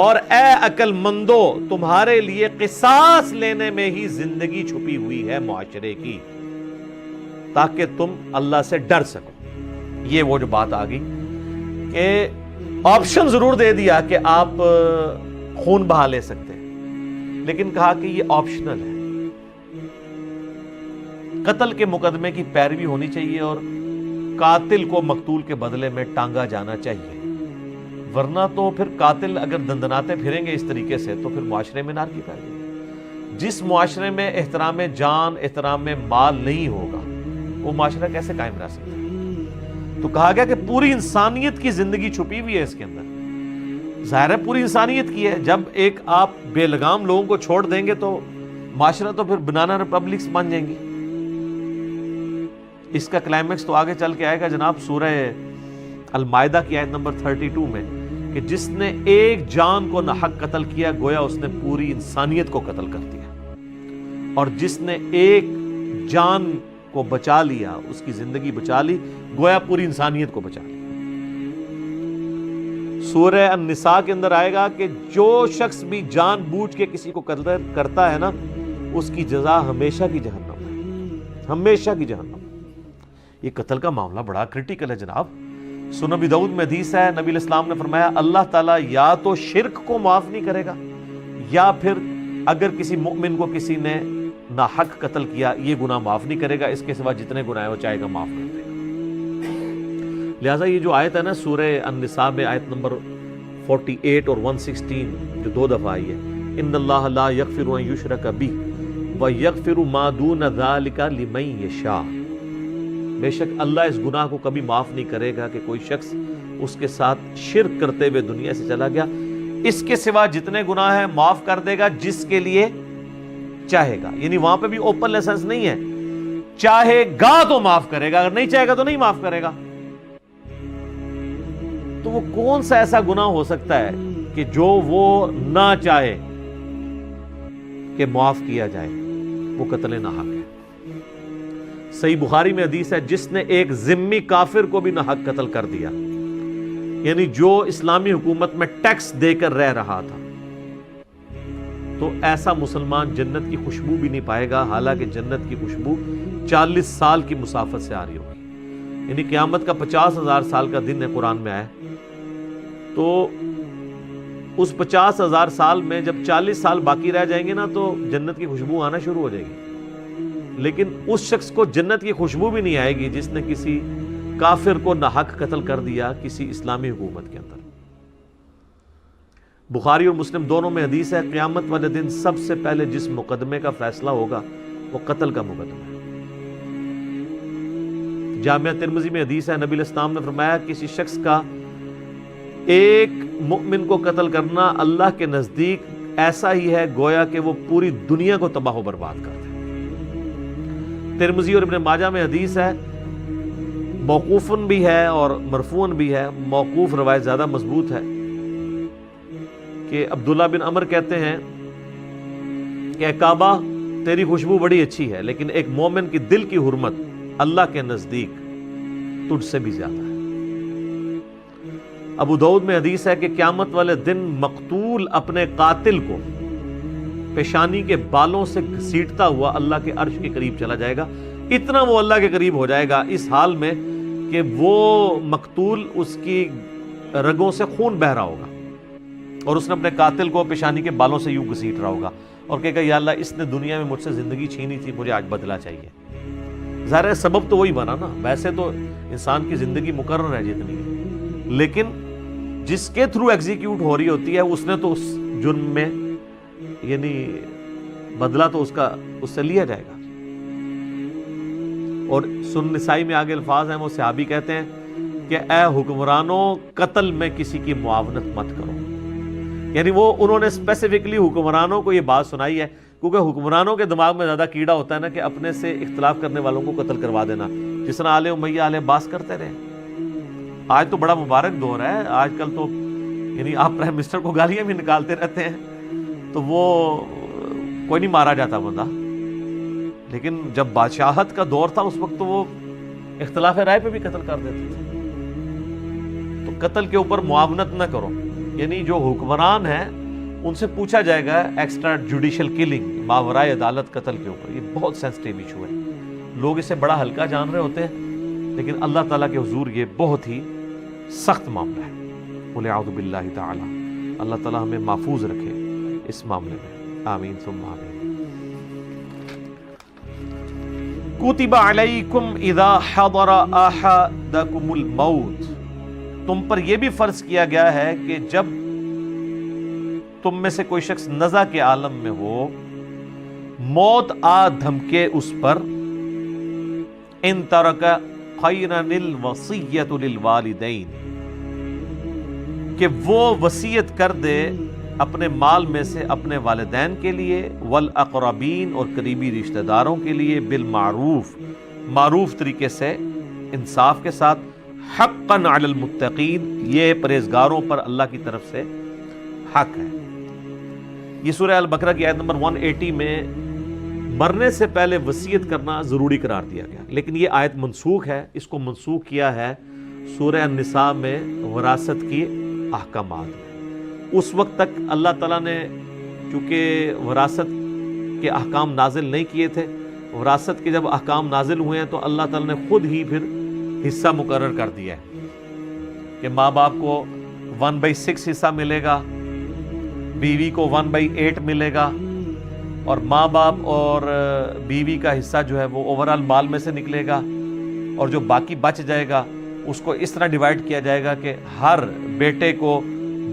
Speaker 1: اور اے عقل مندو تمہارے لیے قصاص لینے میں ہی زندگی چھپی ہوئی ہے معاشرے کی، تاکہ تم اللہ سے ڈر سکو۔ یہ وہ جو بات آ گئی کہ آپشن ضرور دے دیا کہ آپ خون بہا لے سکتے ہیں، لیکن کہا کہ یہ آپشنل ہے۔ قتل کے مقدمے کی پیروی ہونی چاہیے اور قاتل کو مقتول کے بدلے میں ٹانگا جانا چاہیے، ورنہ تو پھر قاتل اگر دندناتے پھریں گے اس طریقے سے تو پھر معاشرے میں نار کی پھیل جائے گی۔ جس معاشرے میں احترام جان، احترام مال نہیں ہوگا وہ معاشرہ کیسے قائم رہ سکتا ہے؟ تو کہا گیا کہ پوری انسانیت کی زندگی چھپی ہوئی ہے اس کے اندر، ظاہر ہے پوری انسانیت کی ہے۔ جب ایک آپ بے لگام لوگوں کو چھوڑ دیں گے تو معاشرہ تو پھر بنانا ریپبلکس بن جائیں گی۔ اس کا کلائمیکس تو آگے چل کے آئے گا جناب سورہ المائدہ کی آیت نمبر 32 میں، کہ جس نے ایک جان کو ناحق قتل کیا گویا اس نے پوری انسانیت کو قتل کر دیا، اور جس نے ایک جان کو بچا لیا، اس کی زندگی بچا لی، گویا پوری انسانیت کو بچا لیا۔ سورہ النساء کے اندر آئے گا کہ جو شخص بھی جان بوجھ کے کسی کو قتل کرتا ہے نا، اس کی جزا ہمیشہ کی جہنم ہے، ہمیشہ کی جہنم۔ یہ قتل کا معاملہ بڑا کرٹیکل ہے جناب۔ سنن نبی داؤد میں حدیث ہے، نبی علیہ السلام نے فرمایا اللہ تعالیٰ یا تو شرک کو معاف نہیں کرے گا، یا پھر اگر کسی مؤمن کو کسی نے ناحق قتل کیا یہ گناہ معاف نہیں کرے گا، اس کے سوا جتنے گناہ وہ چاہے گا معاف کر دے گا۔ لہٰذا یہ جو آیت ہے نا سورہ النساء میں آیت نمبر 48 اور 116 جو 2 دفعہ آئی ہے، ان اللہ لا یغفر ان یشرک بہ ویغفر ما دون ذلک لمن یشاء، بے شک اللہ اس گناہ کو کبھی معاف نہیں کرے گا کہ کوئی شخص اس کے ساتھ شرک کرتے ہوئے دنیا سے چلا گیا، اس کے سوا جتنے گناہ ہیں معاف کر دے گا جس کے لیے چاہے گا۔ یعنی وہاں پہ بھی اوپن لائسنس نہیں ہے، چاہے گا تو معاف کرے گا، اگر نہیں چاہے گا تو نہیں معاف کرے گا۔ تو وہ کون سا ایسا گناہ ہو سکتا ہے کہ جو وہ نہ چاہے کہ معاف کیا جائے؟ وہ قتل ناحق ہے۔ صحیح بخاری میں حدیث ہے، جس نے ایک ذمی کافر کو بھی ناحق قتل کر دیا، یعنی جو اسلامی حکومت میں ٹیکس دے کر رہ رہا تھا، تو ایسا مسلمان جنت کی خوشبو بھی نہیں پائے گا، حالانکہ جنت کی خوشبو 40 سال کی مسافت سے آ رہی ہوگی۔ یعنی قیامت کا 50,000 سال کا دن ہے، قرآن میں آیا تو اس 50,000 سال میں جب 40 سال باقی رہ جائیں گے نا تو جنت کی خوشبو آنا شروع ہو جائے گی، لیکن اس شخص کو جنت کی خوشبو بھی نہیں آئے گی جس نے کسی کافر کو ناحق قتل کر دیا کسی اسلامی حکومت کے اندر۔ بخاری اور مسلم دونوں میں حدیث ہے، قیامت والے دن سب سے پہلے جس مقدمے کا فیصلہ ہوگا وہ قتل کا مقدمہ ہے۔ جامعہ ترمذی میں حدیث ہے، نبی علیہ السلام نے فرمایا کسی شخص کا ایک مؤمن کو قتل کرنا اللہ کے نزدیک ایسا ہی ہے گویا کہ وہ پوری دنیا کو تباہ و برباد کر دے۔ ترمذی اور ابن ماجہ میں حدیث ہے، موقوفن بھی ہے اور مرفوعن بھی ہے، موقوف روایت زیادہ مضبوط ہے، کہ عبداللہ بن عمر کہتے ہیں کہ کعبہ تیری خوشبو بڑی اچھی ہے لیکن ایک مومن کی دل کی حرمت اللہ کے نزدیک تجھ سے بھی زیادہ ہے۔ ابو داؤد میں حدیث ہے کہ قیامت والے دن مقتول اپنے قاتل کو پیشانی کے بالوں سے گھسیٹتا ہوا اللہ کے عرش کے قریب چلا جائے گا، اتنا وہ اللہ کے قریب ہو جائے گا اس حال میں کہ وہ مقتول اس کی رگوں سے خون بہہ رہا ہوگا اور اس نے اپنے قاتل کو پیشانی کے بالوں سے یوں گھسیٹ رہا ہوگا اور کہے گا یا اللہ اس نے دنیا میں مجھ سے زندگی چھینی تھی، مجھے آج بدلہ چاہیے۔ ظاہر ہے سبب تو وہی بنا نا، ویسے تو انسان کی زندگی مقرر ہے جتنی ہے، لیکن جس کے تھرو ایگزیکیوٹ ہو رہی ہوتی ہے اس نے تو اس جرم میں یعنی بدلہ تو اس سے لیا جائے گا۔ اور سنن نسائی میں آگے الفاظ ہیں، وہ صحابی کہتے ہیں کہ اے حکمرانوں قتل میں کسی کی معاونت مت کرو، یعنی وہ انہوں نے اسپیسیفکلی حکمرانوں کو یہ بات سنائی ہے کیونکہ حکمرانوں کے دماغ میں زیادہ کیڑا ہوتا ہے نا کہ اپنے سے اختلاف کرنے والوں کو قتل کروا دینا، جس طرح آل امیہ آل عباس کرتے رہے۔ آج تو بڑا مبارک دور ہے، آج کل تو یعنی آپ پرائم منسٹر کو گالیاں بھی نکالتے رہتے ہیں تو وہ کوئی نہیں مارا جاتا بندہ، لیکن جب بادشاہت کا دور تھا اس وقت تو وہ اختلاف رائے پہ بھی قتل کر دیتے تھے۔ تو قتل کے اوپر معاونت نہ کرو، یعنی جو حکمران ہیں ان سے پوچھا جائے گا ایکسٹرا جوڈیشل کلنگ، ماورائے عدالت قتل کے اوپر، یہ بہت سینسٹیو ایشو ہے، لوگ اسے بڑا ہلکا جان رہے ہوتے ہیں لیکن اللہ تعالیٰ کے حضور یہ بہت ہی سخت معاملہ ہے۔ قل اعوذ باللہ تعالی، اللہ تعالیٰ ہمیں محفوظ رکھے اس معاملے میں، آمین ثم آمین۔ کتب علیکم اذا حضر احدکم الموت، تم پر یہ بھی فرض کیا گیا ہے کہ جب تم میں سے کوئی شخص نزع کے عالم میں ہو، موت آ دھمکے اس پر، ان ترک خیرا الوصیۃ للوالدین، کہ وہ وصیت کر دے اپنے مال میں سے اپنے والدین کے لیے، والاقربین اور قریبی رشتہ داروں کے لیے، بالمعروف معروف طریقے سے انصاف کے ساتھ، حقا علی المتقین یہ پرہیزگاروں پر اللہ کی طرف سے حق ہے۔ یہ سورہ البقرہ کی آیت نمبر 180 میں مرنے سے پہلے وصیت کرنا ضروری قرار دیا گیا، لیکن یہ آیت منسوخ ہے، اس کو منسوخ کیا ہے سورہ النساء میں وراثت کی احکامات میں۔ اس وقت تک اللہ تعالیٰ نے چونکہ وراثت کے احکام نازل نہیں کیے تھے، وراثت کے جب احکام نازل ہوئے ہیں تو اللہ تعالیٰ نے خود ہی پھر حصہ مقرر کر دیا ہے کہ ماں باپ کو 1/6 حصہ ملے گا، بیوی کو 1/8 ملے گا، اور ماں باپ اور بیوی کا حصہ جو ہے وہ اوورال مال میں سے نکلے گا، اور جو باقی بچ جائے گا اس کو اس طرح ڈیوائیڈ کیا جائے گا کہ ہر بیٹے کو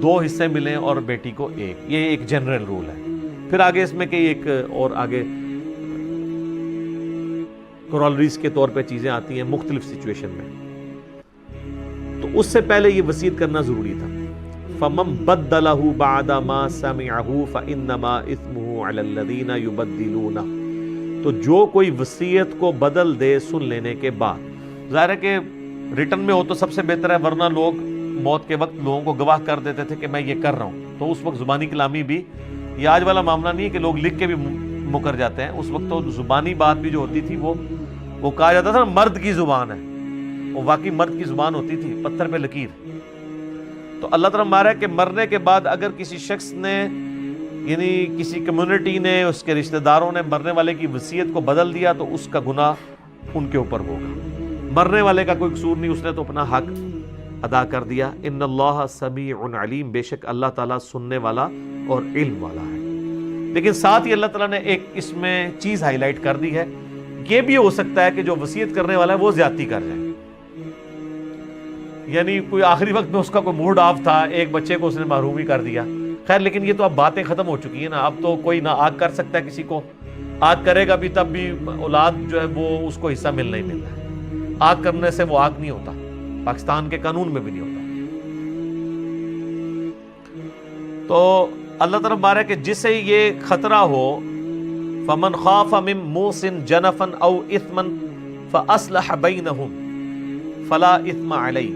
Speaker 1: 2 حصے ملیں اور بیٹی کو 1۔ یہ ایک جنرل رول ہے۔ پھر آگے اس میں کئی ایک اور آگے کرولریز کے طور پہ چیزیں آتی ہیں مختلف سچویشن میں، تو اس سے پہلے یہ وصیت کرنا ضروری تھا۔ فَمَن بَدَّلَهُ بَعْدَ مَا سَمِعَهُ فَإِنَّمَا إِثْمُهُ عَلَى الَّذِينَ يُبَدِّلُونَهُ، تو جو کوئی وصیت کو بدل دے سن لینے کے بعد، ظاہر ہے کہ ریٹن میں ہو تو سب سے بہتر ہے، ورنہ لوگ موت کے وقت لوگوں کو گواہ کر دیتے تھے کہ میں یہ کر رہا ہوں، تو اس وقت زبانی کلامی بھی، یہ آج والا معاملہ نہیں ہے کہ لوگ لکھ کے بھی مکر جاتے ہیں، اس وقت تو زبانی بات بھی جو ہوتی تھی وہ کہا جاتا تھا مرد کی زبان ہے، وہ واقعی مرد کی زبان ہوتی تھی، پتھر پہ لکیر۔ تو اللہ تعالیٰ مارا ہے کہ مرنے کے بعد اگر کسی شخص نے یعنی کسی کمیونٹی نے، اس کے رشتہ داروں نے مرنے والے کی وصیت کو بدل دیا تو اس کا گناہ ان کے اوپر ہوگا۔ مرنے والے کا کوئی قصور نہیں، اس نے تو اپنا حق ادا کر دیا۔ ان اللہ سمیع علیم، بے شک اللہ تعالیٰ سننے والا اور علم والا ہے۔ لیکن ساتھ ہی اللہ تعالیٰ نے ایک اس میں چیز ہائی لائٹ کر دی ہے، یہ بھی ہو سکتا ہے کہ جو وصیت کرنے والا ہے وہ زیادتی کر جائے، یعنی کوئی آخری وقت میں اس کا کوئی موڈ آف تھا، ایک بچے کو اس نے محروم ہی کر دیا۔ خیر لیکن یہ تو اب باتیں ختم ہو چکی ہیں نا، اب تو کوئی نہ آگ کر سکتا ہے کسی کو، آگ کرے گا بھی تب بھی اولاد جو ہے وہ اس کو حصہ ملنا ہی ملنا ہے، آگ کرنے سے وہ آگ نہیں ہوتا، پاکستان کے قانون میں بھی نہیں ہوتا۔ تو اللہ تعالیٰ بارے کہ جسے یہ خطرہ ہو، فمن خاف من موص جنفا او اثما فاصلح بینہم فلا اثم علیہ،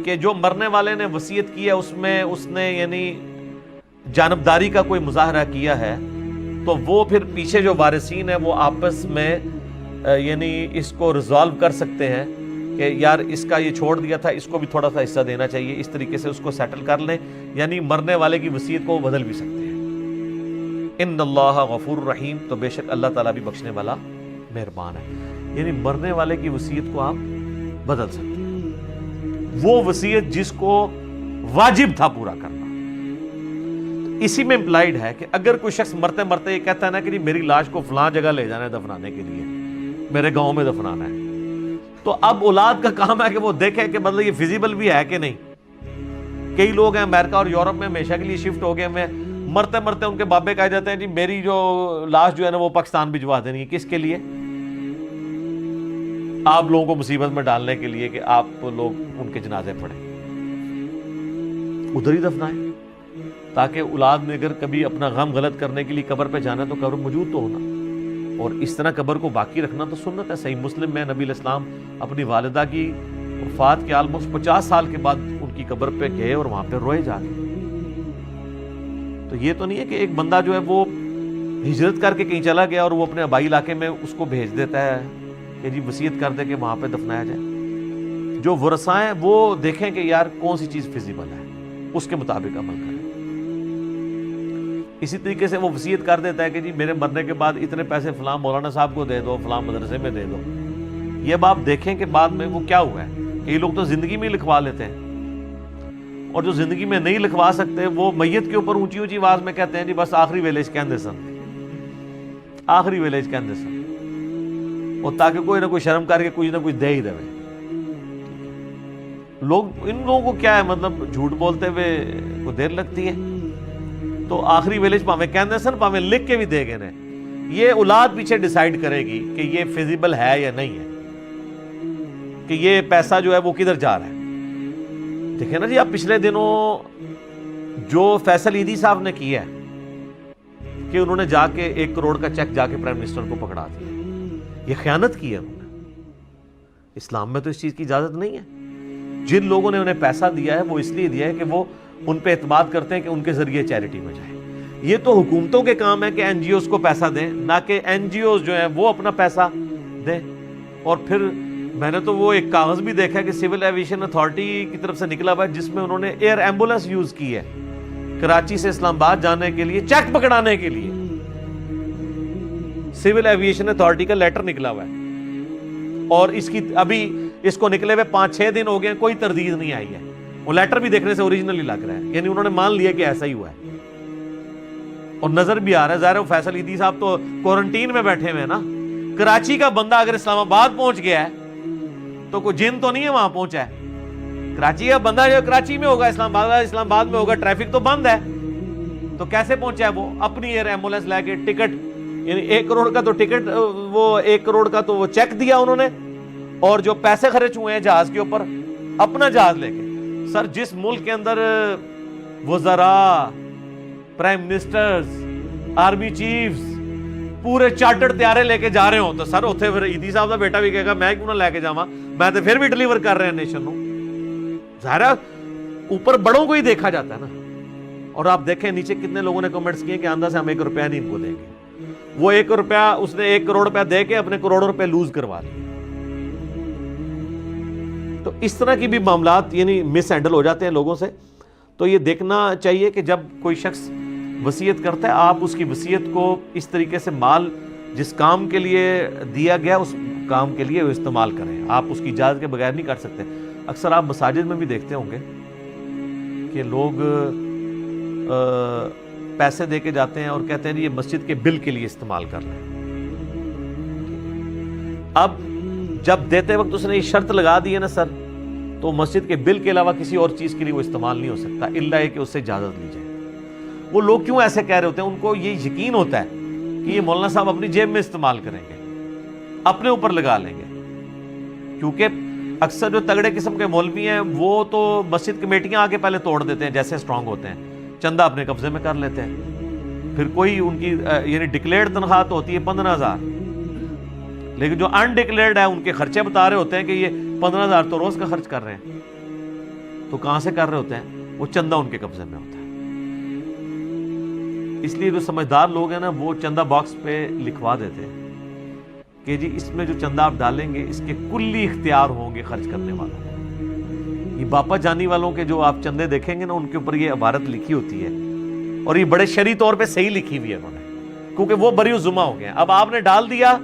Speaker 1: کہ جو مرنے والے نے وصیت کی ہے اس میں اس نے یعنی جانبداری کا کوئی مظاہرہ کیا ہے، تو وہ پھر پیچھے جو وارثین ہیں وہ آپس میں یعنی اس کو ریزالو کر سکتے ہیں کہ یار اس کا یہ چھوڑ دیا تھا، اس کو بھی تھوڑا سا حصہ دینا چاہیے، اس طریقے سے اس کو سیٹل کر لیں، یعنی مرنے والے کی وصیت کو بدل بھی سکتے ہیں۔ ان اللہ غفور رحیم، تو بے شک اللہ تعالیٰ بھی بخشنے والا مہربان ہے، یعنی مرنے والے کی وصیت کو آپ بدل سکتے ہیں، وہ وصیت جس کو واجب تھا پورا کرنا۔ اسی میں امپلائیڈ ہے کہ اگر کوئی شخص مرتے مرتے یہ کہتا ہے نا کہ میری لاش کو فلاں جگہ لے جانا ہے دفنانے کے لیے، میرے گاؤں میں دفنانا ہے، تو اب اولاد کا کام ہے کہ وہ دیکھے کہ مطلب یہ فیزیبل بھی ہے کہ نہیں۔ کئی لوگ ہیں امریکہ اور یورپ میں ہمیشہ کے لیے شفٹ ہو گئے ہیں، مرتے مرتے ان کے بابے کہہ جاتے ہیں جی میری جو لاش جو ہے نا وہ پاکستان بھجوا دینی ہے، کس کے لیے؟ آپ لوگوں کو مصیبت میں ڈالنے کے لیے کہ آپ لوگ ان کے جنازے پڑھیں، ادھر ہی دفنائیں، تاکہ اولاد نے اگر کبھی اپنا غم غلط کرنے کے لیے قبر پہ جانا تو قبر موجود تو ہونا، اور اس طرح قبر کو باقی رکھنا تو سنت ہے۔ صحیح مسلم میں نبی علیہ السلام اپنی والدہ کی وفات کے آلموسٹ 50 سال کے بعد ان کی قبر پہ گئے اور وہاں پہ روئے جا کے۔ تو یہ تو نہیں ہے کہ ایک بندہ جو ہے وہ ہجرت کر کے کہیں چلا گیا اور وہ اپنے آبائی علاقے میں اس کو بھیج دیتا ہے کہ جی وصیت کر دے کہ وہاں پہ دفنایا جائے۔ جو ورثاء ہیں وہ دیکھیں کہ یار کون سی چیز فیزیبل ہے، اس کے مطابق عمل کریں۔ اسی طریقے سے وہ وصیت کر دیتا ہے کہ جی میرے مرنے کے بعد اتنے پیسے فلاں مولانا صاحب کو دے دو، فلاں مدرسے میں دے دو۔ یہ اب آپ دیکھیں کہ بعد میں وہ کیا ہوا ہے، کئی لوگ تو زندگی میں ہی لکھوا لیتے ہیں، اور جو زندگی میں نہیں لکھوا سکتے وہ میت کے اوپر اونچی اونچی آواز میں کہتے ہیں جی بس آخری ویلیج کہندے سن، آخری ویلیج کہندے سن، اور تاکہ کوئی نہ کوئی شرم کر کے کچھ نہ کچھ دے ہی دے۔ لوگ ان لوگوں کو کیا ہے، مطلب جھوٹ بولتے ہوئے کو دیر لگتی ہے، تو آخری ویلیج پاویں کہندے سن پاویں لکھ کے بھی دے گئے نے، یہ اولاد پیچھے ڈیسائیڈ کرے گی کہ یہ فیزیبل ہے یا نہیں ہے، کہ یہ پیسہ جو ہے وہ کدھر جا رہا ہے۔ دیکھیں نا جی اب پچھلے دنوں جو فیصل عیدی صاحب نے کیا ہے کہ انہوں نے جا کے 1 کروڑ کا چیک جا کے پرائم منسٹر کو پکڑا دیا، یہ خیانت کی ہے انہوں نے۔ اسلام میں تو اس چیز کی اجازت نہیں ہے۔ جن لوگوں نے انہیں پیسہ دیا ہے وہ اس لیے دیا ہے کہ وہ ان پہ اعتماد کرتے ہیں کہ ان کے ذریعے چیریٹی میں جائے۔ یہ تو حکومتوں کے کام ہے کہ این جی اوز کو پیسہ دیں، نہ کہ این جی اوز جو ہیں وہ اپنا پیسہ دیں۔ اور پھر میں نے تو وہ ایک کاغذ بھی دیکھا کہ سول ایویشن اتھارٹی کی طرف سے نکلا ہوا ہے جس میں انہوں نے ایئر ایمبولینس یوز کی ہے کراچی سے اسلام آباد جانے کے لیے، چیک پکڑانے کے لیے۔ سول ایویشن اتھارٹی کا لیٹر نکلا ہوا ہے، اور اس کی ابھی اس کو نکلے ہوئے 5-6 دن ہو گئے، کوئی تردید نہیں آئی ہے۔ وہ لیٹر بھی دیکھنے سے اوریجنلی لگ رہا ہے، یعنی انہوں نے مان لیا کہ ایسا ہی ہوا ہے، اور نظر بھی آ رہا ہے۔ ظاہر ہے فیصل عیدی صاحب تو کوارنٹین میں بیٹھے ہوئے ہیں نا۔ کراچی کا بندہ اگر اسلام آباد پہنچ گیا ہے تو کوئی جن تو نہیں ہے وہاں پہنچا ہے۔ کراچی کا بندہ جو کراچی میں ہوگا، اسلام آباد میں ہوگا، ٹریفک تو بند ہے، تو کیسے پہنچا ہے؟ وہ اپنی ایئر ایمبولینس لے کے ٹکٹ، یعنی 1 کروڑ کا تو ٹکٹ، وہ 1 کروڑ کا تو وہ چیک دیا انہوں نے، اور جو پیسے خرچ ہوئے ہیں جہاز کے اوپر اپنا جہاز لے کے۔ سر جس ملک کے اندر وزراء، پرائم منسٹرز، آرمی چیفز پورے چارٹرڈ طیارے لے کے جا رہے ہوں تو سر اتنے پھر عیدی صاحب کا بیٹا بھی کہے گا میں کیوں نہ لے کے جاواں، میں تو پھر بھی ڈلیور کر رہے ہیں نیشن نو۔ ظاہر ہے اوپر بڑوں کو ہی دیکھا جاتا ہے نا۔ اور آپ دیکھیں نیچے کتنے لوگوں نے کمنٹس کیے کہ آندہ سے ہم 1 روپیہ نہیں ان کو دیں گے۔ وہ 1 روپیہ اس نے 1 کروڑ روپیہ دے کے اپنے کروڑوں روپے لوز کروا لیے۔ تو اس طرح کی بھی معاملات یعنی مس ہینڈل ہو جاتے ہیں لوگوں سے۔ تو یہ دیکھنا چاہیے کہ جب کوئی شخص وصیت کرتا ہے آپ اس کی وصیت کو اس طریقے سے مال جس کام کے لیے دیا گیا اس کام کے لیے استعمال کریں، آپ اس کی اجازت کے بغیر نہیں کر سکتے۔ اکثر آپ مساجد میں بھی دیکھتے ہوں گے کہ لوگ پیسے دے کے جاتے ہیں اور کہتے ہیں یہ مسجد کے بل کے لیے استعمال کر لیں. اب جب دیتے وقت اس نے یہ شرط لگا دی ہے نا سر، تو مسجد کے بل کے علاوہ کسی اور چیز کے لیے وہ استعمال نہیں ہو سکتا الا کہ اس سے اجازت لی جائے. وہ لوگ کیوں ایسے کہہ رہے ہوتے ہیں؟ ان کو یہ یقین ہوتا ہے کہ یہ مولانا صاحب اپنی جیب میں استعمال کریں گے، اپنے اوپر لگا لیں گے. کیونکہ اکثر جو تگڑے قسم کے مولوی ہیں وہ تو مسجد کمیٹیاں آگے پہلے توڑ دیتے ہیں جیسے اسٹرانگ ہوتے ہیں، چندہ اپنے قبضے میں کر لیتے ہیں. پھر کوئی ان کی یعنی ڈکلیئرڈ تنخواہ تو ہوتی ہے 15,000، لیکن جو انڈکلیئرڈ ہے ان کے خرچے بتا رہے ہوتے ہیں کہ یہ 15,000 تو روز کا خرچ کر رہے ہیں. تو کہاں سے کر رہے ہوتے ہیں؟ وہ چندہ ان کے قبضے میں ہوتا ہے. اس لیے جو سمجھدار لوگ ہیں نا وہ چندہ باکس پہ لکھوا دیتے ہیں کہ جی اس میں جو چندہ آپ ڈالیں گے اس کے کلی اختیار ہوں گے خرچ کرنے والوں. یہ باپا جانی والوں کے جو آپ چندے دیکھیں گے نا ان کے اوپر یہ عبارت لکھی ہوتی ہے، اور یہ بڑے شرعی طور پہ صحیح لکھی ہوئی ہے انہوں نے، کیونکہ وہ بری ذمہ ہو گئے ہیں. اب آپ نے ڈال دیا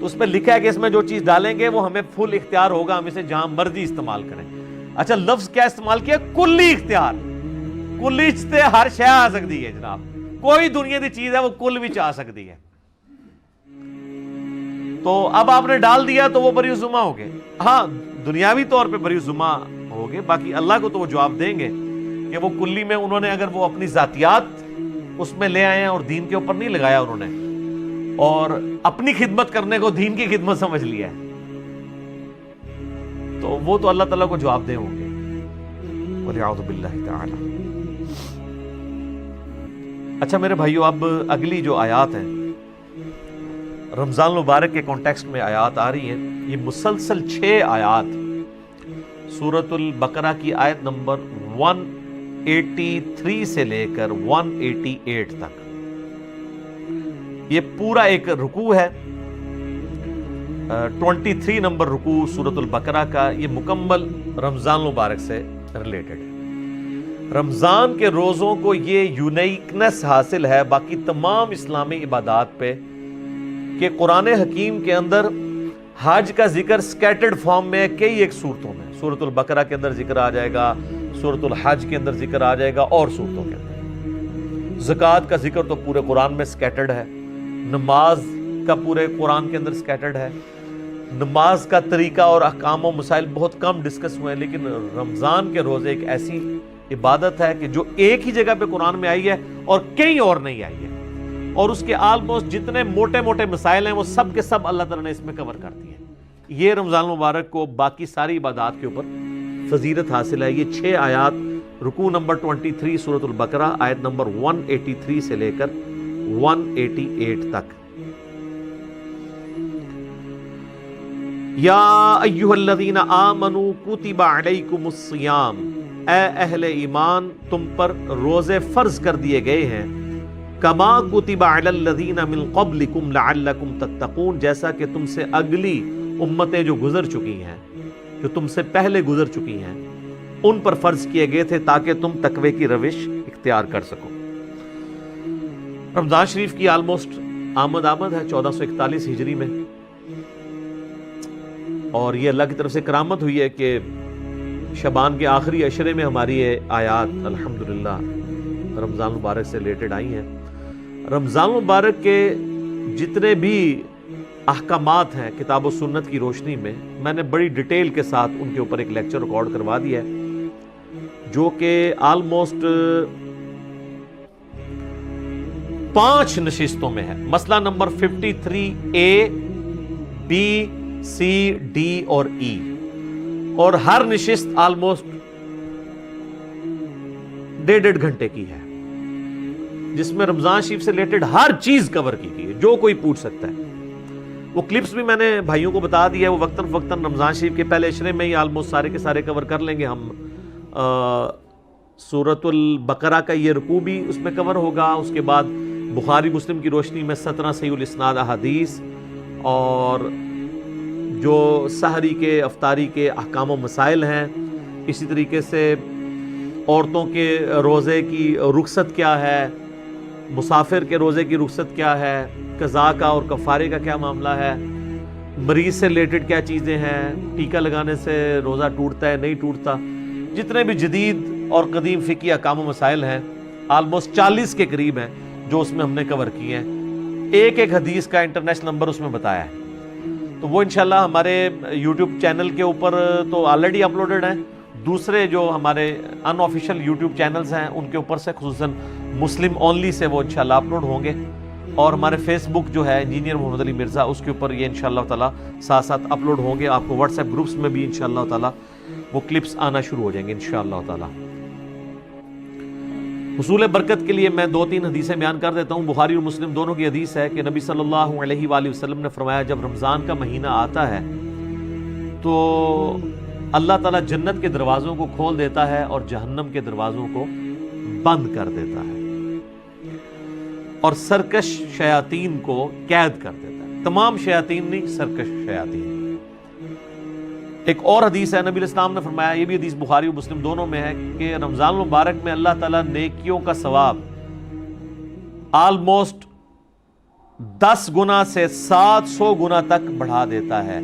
Speaker 1: تو اس پہ لکھا ہے کہ اس میں جو چیز ڈالیں گے وہ ہمیں فل اختیار ہوگا، ہم اسے جہاں مرضی استعمال کریں. اچھا لفظ کیا استعمال کیا؟ کلی اختیار. کلی سے ہر شے آ سکتی ہے جناب، کوئی دنیا کی چیز ہے وہ کل بھی آ سکتی ہے. تو اب آپ نے ڈال دیا تو وہ بری ذمہ ہو گئے. ہاں دنیاوی طور پہ بری ذمہ ہو گئے، باقی اللہ کو تو وہ جواب دیں گے کہ وہ کلی میں انہوں نے اگر وہ اپنی ذاتیات اس میں لے آئے ہیں اور دین کے اوپر نہیں لگایا انہوں نے، اور اپنی خدمت کرنے کو دین کی خدمت سمجھ لیا ہے، تو وہ تو اللہ تعالیٰ کو جواب دے ہوں گے. وَلِعَوْذُ بِاللَّهِ تَعَالَى. اچھا میرے بھائیو، اب اگلی جو آیات ہیں رمضان المبارک کے کانٹیکسٹ میں آیات آ رہی ہیں. یہ مسلسل 6 آیات سورۃ البقرہ کی آیت نمبر 183 سے لے کر 188 تک، یہ پورا ایک رکوع ہے. 23 نمبر رکوع سورۃ البقرہ کا، یہ مکمل رمضان المبارک سے ریلیٹڈ ہے. رمضان کے روزوں کو یہ یونیکنس حاصل ہے باقی تمام اسلامی عبادات پہ کہ قرآن حکیم کے اندر حج کا ذکر سکیٹرڈ فارم میں کئی ایک صورتوں میں، سورۃ البقرہ کے اندر ذکر آ جائے گا، سورۃ الحج کے اندر ذکر آ جائے گا، اور صورتوں کے اندر. زکوٰۃ کا ذکر تو پورے قرآن میں سکیٹرڈ ہے، نماز کا پورے قرآن کے اندر سکیٹرڈ ہے. نماز کا طریقہ اور احکام و مسائل بہت کم ڈسکس ہوئے ہیں، لیکن رمضان کے روزے ایک ایسی عبادت ہے کہ جو ایک ہی جگہ پہ قرآن میں آئی ہے اور کہیں اور نہیں آئی ہے، اور اس کے آلموسٹ جتنے موٹے موٹے مسائل ہیں وہ سب کے سب اللہ تعالیٰ نے اس میں کور کر دیے ہیں. یہ رمضان المبارک کو باقی ساری عبادات کے اوپر فضیلت حاصل ہے. یہ 6 آیات رکوع نمبر 23 سورۃ البقرہ آیت نمبر 183 سے لے کر 188 تک. یا ایھا الذین آمنوا کتب علیکم الصیام، اے اہل ایمان تم پر روزے فرض کر دیے گئے ہیں، کما کتب علی الذین من قبلکم لعلکم تتقون، جیسا کہ تم سے اگلی امتیں جو گزر چکی ہیں، جو تم سے پہلے گزر چکی ہیں، ان پر فرض کیے گئے تھے تاکہ تم تقوی کی روش اختیار کر سکو. رمضان شریف کی آلموسٹ آمد ہے 1441 ہجری میں، اور یہ اللہ کی طرف سے کرامت ہوئی ہے کہ شعبان کے آخری عشرے میں ہماری یہ آیات الحمدللہ رمضان مبارک سے ریلیٹڈ آئی ہیں. رمضان مبارک کے جتنے بھی احکامات ہیں کتاب و سنت کی روشنی میں نے بڑی ڈیٹیل کے ساتھ ان کے اوپر ایک لیکچر ریکارڈ کروا دیا ہے، جو کہ آلموسٹ 5 نشستوں میں ہے. مسئلہ number 53A B C D اور E، اور ہر نشست آلموسٹ 1.5 گھنٹے کی ہے، جس میں رمضان شریف سے ریلیٹڈ ہر چیز کور کی گئی ہے جو کوئی پوچھ سکتا ہے. وہ کلپس بھی میں نے بھائیوں کو بتا دیا ہے، وہ وقتاً فوقتاً رمضان شریف کے پہلے عشرے میں ہی آلموسٹ سارے کے سارے کور کر لیں گے ہم. سورۃ البقرہ کا یہ رکوع بھی اس میں کور ہوگا، اس کے بعد بخاری مسلم کی روشنی میں 17 صحیح الاسناد احادیث، اور جو سحری کے افطاری کے احکام و مسائل ہیں، اسی طریقے سے عورتوں کے روزے کی رخصت کیا ہے، مسافر کے روزے کی رخصت کیا ہے، قضاء کا اور کفارے کا کیا معاملہ ہے، مریض سے ریلیٹڈ کیا چیزیں ہیں، ٹیکہ لگانے سے روزہ ٹوٹتا ہے نہیں ٹوٹتا، جتنے بھی جدید اور قدیم فقہی احکام و مسائل ہیں آلموسٹ 40 کے قریب ہیں جو اس میں ہم نے کور کیے ہیں، ایک ایک حدیث کا انٹرنیشنل نمبر اس میں بتایا ہے۔ تو وہ انشاءاللہ ہمارے یوٹیوب چینل کے اوپر تو آلریڈی اپلوڈڈ ہیں، دوسرے جو ہمارے ان آفیشیل یوٹیوب چینلز ہیں ان کے اوپر سے خصوصاً مسلم اونلی سے وہ انشاءاللہ اپلوڈ ہوں گے، اور ہمارے فیس بک جو ہے انجینئر محمد علی مرزا اس کے اوپر یہ انشاءاللہ تعالیٰ ساتھ ساتھ اپلوڈ ہوں گے۔ آپ کو واٹس ایپ گروپس میں بھی انشاءاللہ تعالیٰ وہ کلپس آنا شروع ہو جائیں گے انشاءاللہ تعالیٰ۔ حصول برکت کے لیے میں 2-3 حدیثیں بیان کر دیتا ہوں۔ بخاری اور مسلم دونوں کی حدیث ہے کہ نبی صلی اللہ علیہ وآلہ وسلم نے فرمایا جب رمضان کا مہینہ آتا ہے تو اللہ تعالیٰ جنت کے دروازوں کو کھول دیتا ہے اور جہنم کے دروازوں کو بند کر دیتا ہے، اور سرکش شیاطین کو قید کر دیتا ہے، تمام شیاطین نہیں، سرکش شیاطین۔ ایک اور حدیث ہے، نبی الاسلام نے فرمایا، یہ بھی حدیث بخاری و مسلم دونوں میں ہے، کہ رمضان المبارک میں اللہ تعالیٰ نیکیوں کا ثواب آلموسٹ 10 گنا سے 700 گنا تک بڑھا دیتا ہے،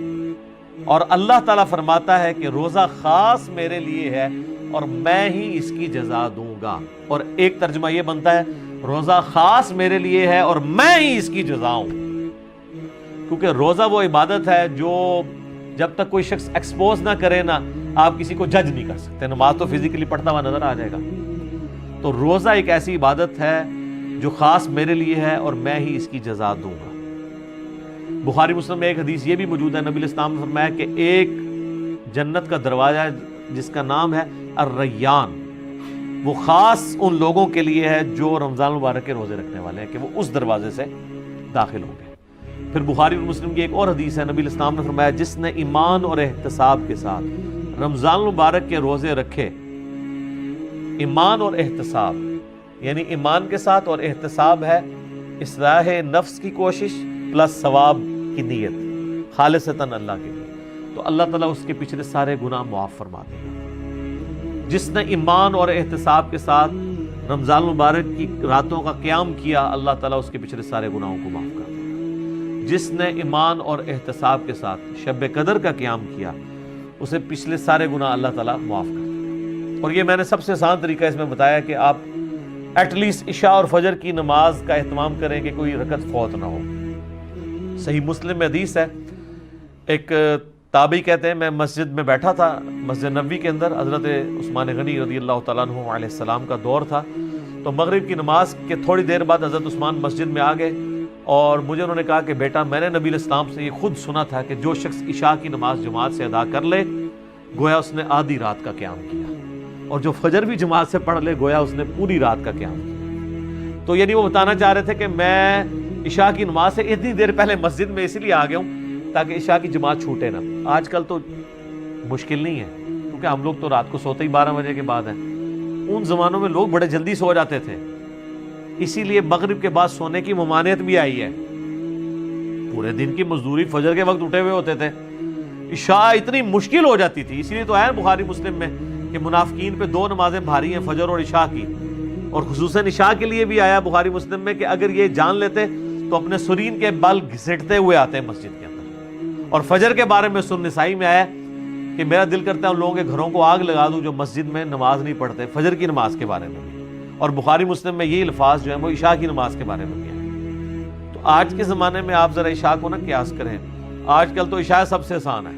Speaker 1: اور اللہ تعالیٰ فرماتا ہے کہ روزہ خاص میرے لیے ہے اور میں ہی اس کی جزا دوں گا، اور ایک ترجمہ یہ بنتا ہے روزہ خاص میرے لیے ہے اور میں ہی اس کی جزا ہوں، کیونکہ روزہ وہ عبادت ہے جو جب تک کوئی شخص ایکسپوز نہ کرے نا آپ کسی کو جج نہیں کر سکتے۔ نماز تو فزیکلی پڑھتا ہوا نظر آ جائے گا، تو روزہ ایک ایسی عبادت ہے جو خاص میرے لیے ہے اور میں ہی اس کی جزا دوں گا۔ بخاری مسلم میں ایک حدیث یہ بھی موجود ہے، نبی الاسلام نے فرمایا کہ ایک جنت کا دروازہ جس کا نام ہے الریان، وہ خاص ان لوگوں کے لیے ہے جو رمضان مبارک کے روزے رکھنے والے ہیں، کہ وہ اس دروازے سے داخل ہوں گے۔ پھر بخاری اور مسلم کی ایک اور حدیث ہے، نبی الاسلام نے فرمایا جس نے ایمان اور احتساب کے ساتھ رمضان مبارک کے روزے رکھے، ایمان اور احتساب یعنی ایمان کے ساتھ اور احتساب ہے اصلاح نفس کی کوشش پلس ثواب کی نیت خالصتاً اللہ کے لیے، تو اللہ تعالیٰ اس کے پچھلے سارے گناہ معاف فرما دے گا۔ جس نے ایمان اور احتساب کے ساتھ رمضان مبارک کی راتوں کا قیام کیا، اللہ تعالیٰ اس کے پچھلے سارے گناہوں کو معاف کر دے گا۔ جس نے ایمان اور احتساب کے ساتھ شب قدر کا قیام کیا، اسے پچھلے سارے گناہ اللہ تعالیٰ معاف کر دے گا۔ اور یہ میں نے سب سے آسان طریقہ اس میں بتایا کہ آپ ایٹ لیسٹ عشاء اور فجر کی نماز کا اہتمام کریں کہ کوئی رکعت فوت نہ ہو۔ صحیح مسلم میں حدیث ہے، ایک تابعی کہتے ہیں میں مسجد میں بیٹھا تھا، مسجد نبوی کے اندر، حضرت عثمان غنی رضی اللہ تعالیٰ عنہ علیہ السلام کا دور تھا، تو مغرب کی نماز کے تھوڑی دیر بعد حضرت عثمان مسجد میں آ گئے، اور مجھے انہوں نے کہا کہ بیٹا میں نے نبی علیہ السلام سے یہ خود سنا تھا کہ جو شخص عشاء کی نماز جماعت سے ادا کر لے گویا اس نے آدھی رات کا قیام کیا، اور جو فجر بھی جماعت سے پڑھ لے گویا اس نے پوری رات کا قیام کیا۔ تو یعنی وہ بتانا چاہ رہے تھے کہ میں عشاء کی نماز سے اتنی دیر پہلے مسجد میں اس لیے آ گیا ہوں تاکہ عشاء کی جماعت چھوٹے نہ۔ آج کل تو مشکل نہیں ہے کیونکہ ہم لوگ تو رات کو سوتے ہی 12 بجے کے بعد ہیں، ان زمانوں میں لوگ بڑے جلدی سو جاتے تھے، اسی لیے مغرب کے بعد سونے کی ممانعت بھی آئی ہے۔ پورے دن کی مزدوری فجر کے وقت اٹھے ہوئے ہوتے تھے، عشاء اتنی مشکل ہو جاتی تھی، اسی لیے تو ہے بخاری مسلم میں کہ منافقین پہ 2 نمازیں بھاری ہیں، فجر اور عشاء کی، اور خصوصاً عشاء کے لیے بھی آیا بخاری مسلم میں کہ اگر یہ جان لیتے تو اپنے سرین کے بل گھسیٹتے ہوئے آتے ہیں مسجد کے اندر۔ اور فجر کے بارے میں سنن نسائی میں آیا کہ میرا دل کرتا ہے ان لوگوں کے گھروں کو آگ لگا دوں جو مسجد میں نماز نہیں پڑھتے، فجر کی نماز کے بارے میں بھی، اور بخاری مسلم میں یہ الفاظ جو ہیں وہ عشاء کی نماز کے بارے میں بھی ہیں۔ تو آج کے زمانے میں آپ ذرا عشاء کو نہ قیاس کریں، آج کل تو عشاء سب سے آسان ہے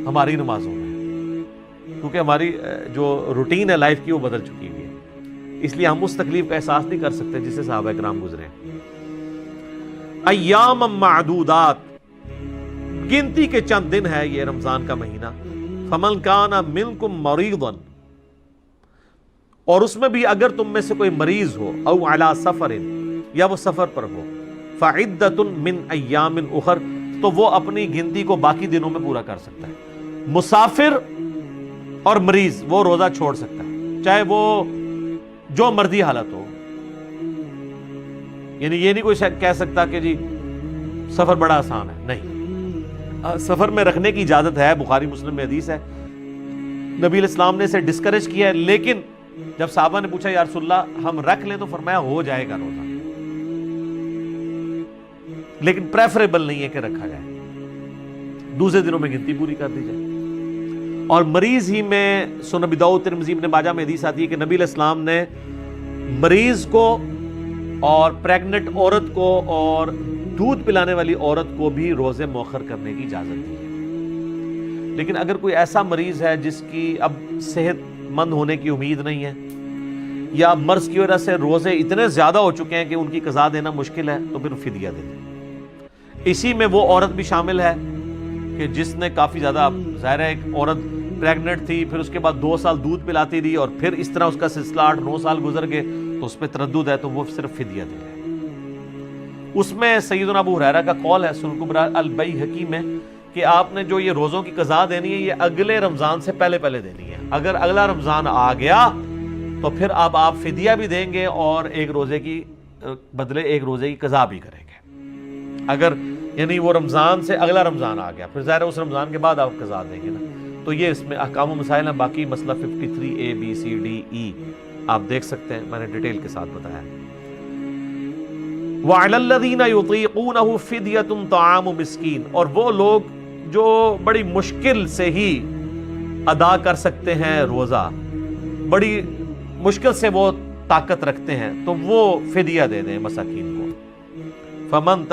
Speaker 1: ہماری نمازوں میں، کیونکہ ہماری جو روٹین ہے لائف کی وہ بدل چکی ہوئی ہے، اس لیے ہم اس تکلیف کا احساس نہیں کر سکتے جس سے صحابہ کرام گزرے۔ ایام معدودات، گنتی کے چند دن ہے یہ رمضان کا مہینہ، فمن کان منکم مریضا، اور اس میں بھی اگر تم میں سے کوئی مریض ہو، او علی سفر، یا وہ سفر پر ہو، فعدۃ من ایام اخر، تو وہ اپنی گنتی کو باقی دنوں میں پورا کر سکتا ہے۔ مسافر اور مریض وہ روزہ چھوڑ سکتا ہے، چاہے وہ جو مرضی حالت ہو، یعنی یہ نہیں کوئی کہہ سکتا کہ جی سفر بڑا آسان ہے، نہیں، سفر میں رکھنے کی اجازت ہے، بخاری مسلم میں حدیث ہے، نبی علیہ السلام نے اسے ڈسکریج کیا ہے، لیکن جب صحابہ نے پوچھا یا رسول اللہ ہم رکھ لیں تو فرمایا ہو جائے گا روزہ، لیکن پریفریبل نہیں ہے کہ رکھا جائے۔ دوسرے دنوں میں گنتی پوری کر دی جائے. اور مریض ہی میں سنن ابی داؤد ترمذی ابن ماجہ میں حدیث آتی ہے کہ نبی علیہ السلام نے مریض کو اور پریگننٹ عورت کو اور دودھ پلانے والی عورت کو بھی روزے مؤخر کرنے کی اجازت دی ہے. لیکن اگر کوئی ایسا مریض ہے جس کی اب صحت مند ہونے کی امید نہیں ہے یا مرض کی وجہ سے روزے اتنے زیادہ ہو چکے ہیں کہ ان کی قضا دینا مشکل ہے تو پھر فدیہ دے دیں. اسی میں وہ عورت بھی شامل ہے کہ جس نے کافی زیادہ، ظاہر ہے ایک عورت پریگننٹ تھی، پھر اس کے بعد 2 سال دودھ پلاتی رہی اور پھر اس طرح اس کا سلسلہ 8-9 سال گزر گئے تو اس پہ تردد ہے، تو وہ صرف فدیہ دے ہے. اس میں سیدنا ابو ہریرہ کا قول ہے سنن کبریٰ البیہقی میں کہ آپ نے جو یہ روزوں کی قضا دینی ہے یہ اگلے رمضان سے پہلے دینی ہے. اگر اگلا رمضان آ گیا تو پھر اب آپ فدیہ بھی دیں گے اور ایک روزے کی بدلے ایک روزے کی قضا بھی کریں گے. اگر یعنی وہ رمضان سے اگلا رمضان آ گیا پھر ظاہر ہے اس رمضان کے بعد آپ قضا دیں گے نا. تو یہ اس میں احکام و مسائل ہیں. باقی مسئلہ 53A B C D E آپ دیکھ سکتے ہیں، میں نے ڈیٹیل کے ساتھ بتایا. وَعَلَى الَّذِينَ يُطِيقُونَهُ فِدْيَةٌ طَعَامُ مِسْكِينٍ، اور وہ لوگ جو بڑی مشکل سے ہی ادا کر سکتے ہیں روزہ، بڑی مشکل سے وہ طاقت رکھتے ہیں، تو وہ فدیہ دے دیں مساکین کو. فَمَن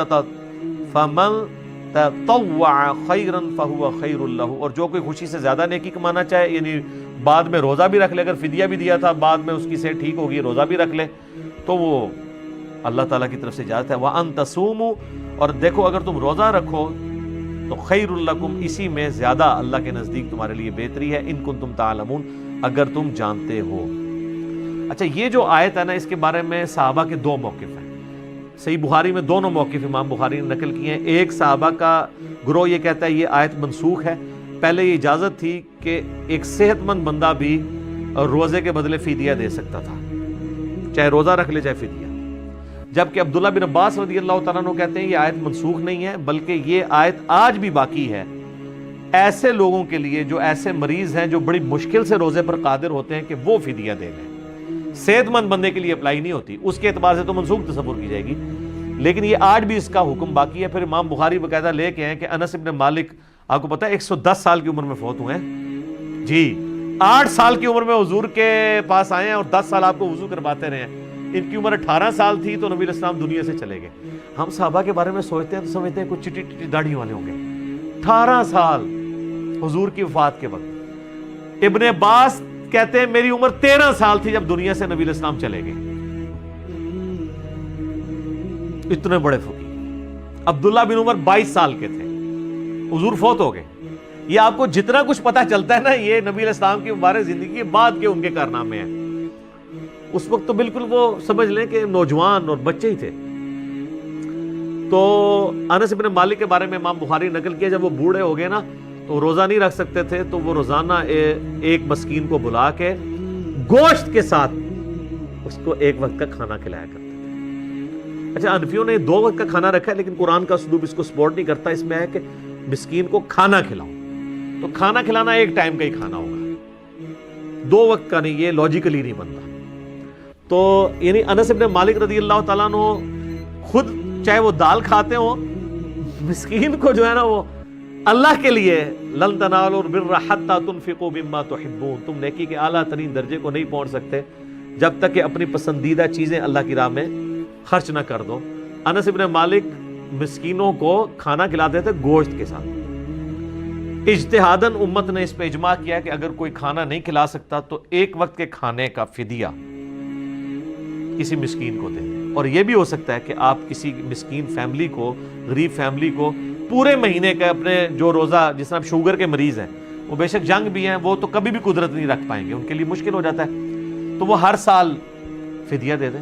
Speaker 1: تطوع خیرا فہو خیر لہ، اور جو کوئی خوشی سے زیادہ نیکی کمانا چاہے، یعنی بعد میں روزہ بھی رکھ لے، اگر فدیہ بھی دیا تھا بعد میں اس کی صحت ٹھیک ہوگی روزہ بھی رکھ لے تو وہ اللہ تعالیٰ کی طرف سے اجازت ہے. وَأَن تَصُومُوا، اور دیکھو اگر تم روزہ رکھو تو خیر لکم، اسی میں زیادہ اللہ کے نزدیک تمہارے لیے بہتری ہے. ان کنتم تعلمون، اگر تم جانتے ہو. اچھا، یہ جو آیت ہے نا اس کے بارے میں صحابہ کے 2 موقف ہیں. صحیح بخاری میں 2 موقف امام بخاری نے نقل کیے ہیں. ایک صحابہ کا گروہ یہ کہتا ہے یہ آیت منسوخ ہے. پہلے یہ اجازت تھی کہ ایک صحت مند بندہ بھی روزے کے بدلے فدیہ دے سکتا تھا، چاہے روزہ رکھ لے چاہے فدیہ. جبکہ عبداللہ بن عباس رضی اللہ تعالیٰ عنہ کہتے ہیں یہ آیت منسوخ نہیں ہے، بلکہ یہ آیت آج بھی باقی ہے ایسے لوگوں کے لیے جو ایسے مریض ہیں جو بڑی مشکل سے روزے پر قادر ہوتے ہیں کہ وہ فدیہ دے لیں. صحت مند بندے کے لیے اپلائی نہیں ہوتی، اس کے اعتبار سے تو منسوخ تصور کی جائے گی، لیکن یہ آج بھی اس کا حکم باقی ہے. پھر امام بخاری باقاعدہ لے کے ہیں کہ انس ابن مالک، آپ کو پتہ ہے 110 سال کی عمر میں فوت ہوئے ہیں جی. 8 سال کی عمر میں حضور کے پاس آئے ہیں اور 10 سال آپ کو وضو کرواتے رہے ہیں. ان کی عمر 18 سال تھی تو نبی علیہ السلام دنیا سے چلے گئے. ہم صحابہ کے بارے میں سوچتے ہیں تو سمجھتے ہیں کچھ چٹی چٹی داڑھی والے ہوں گے. 18 سال حضور کی وفات کے وقت. ابن عباس کہتے ہیں میری عمر 13 سال تھی جب دنیا سے نبی علیہ السلام چلے گئے. اتنے بڑے فقیہ. عبداللہ بن عمر 22 سال کے تھے، حضور فوت ہو گئے. یہ آپ کو جتنا کچھ پتا چلتا ہے نا یہ نبی علیہ السلام کی مبارک زندگی کے بعد کے ان کے کارنامے ہیں. اس وقت تو بالکل وہ سمجھ لیں کہ نوجوان اور بچے ہی تھے. تو انس بن مالک کے بارے میں امام بخاری نقل کیا جب وہ بوڑھے ہو گئے نا تو روزہ نہیں رکھ سکتے تھے، تو وہ روزانہ ایک مسکین کو بلا کے گوشت کے ساتھ اس کو 1 وقت کا کھانا کھلایا کرتے تھے. اچھا، حنفیوں نے 2 وقت کا کھانا رکھا ہے لیکن قرآن کا اسلوب اس کو سپورٹ نہیں کرتا. اس میں ہے کہ مسکین کو کھانا کھلاؤ، تو کھانا کھلانا 1 ٹائم کا ہی کھانا ہوگا، 2 وقت کا نہیں. یہ لاجیکلی نہیں بنتا. تو یعنی انس بن مالک رضی اللہ تعالیٰ عنہ خود چاہے وہ دال کھاتے ہوں، مسکین کو جو ہے نا وہ اللہ کے لیے، لن تنالوا البر حتى تنفقوا مما تحبون، تم نیکی کے اعلیٰ ترین درجے کو نہیں پہنچ سکتے جب تک کہ اپنی پسندیدہ چیزیں اللہ کی راہ میں خرچ نہ کر دو. انس بن مالک مسکینوں کو کھانا کھلاتے تھے گوشت کے ساتھ. اجتہاداً امت نے اس پہ اجماع کیا کہ اگر کوئی کھانا نہیں کھلا سکتا تو 1 وقت کے کھانے کا فدیہ کسی مسکین کو دیں. اور یہ بھی ہو سکتا ہے کہ آپ کسی مسکین فیملی کو، غریب فیملی کو پورے مہینے کا اپنے جو روزہ، جس طرح شوگر کے مریض ہیں وہ بے شک جنگ بھی ہیں، وہ تو کبھی بھی قدرت نہیں رکھ پائیں گے، ان کے لیے مشکل ہو جاتا ہے، تو وہ ہر سال فدیہ دے دیں.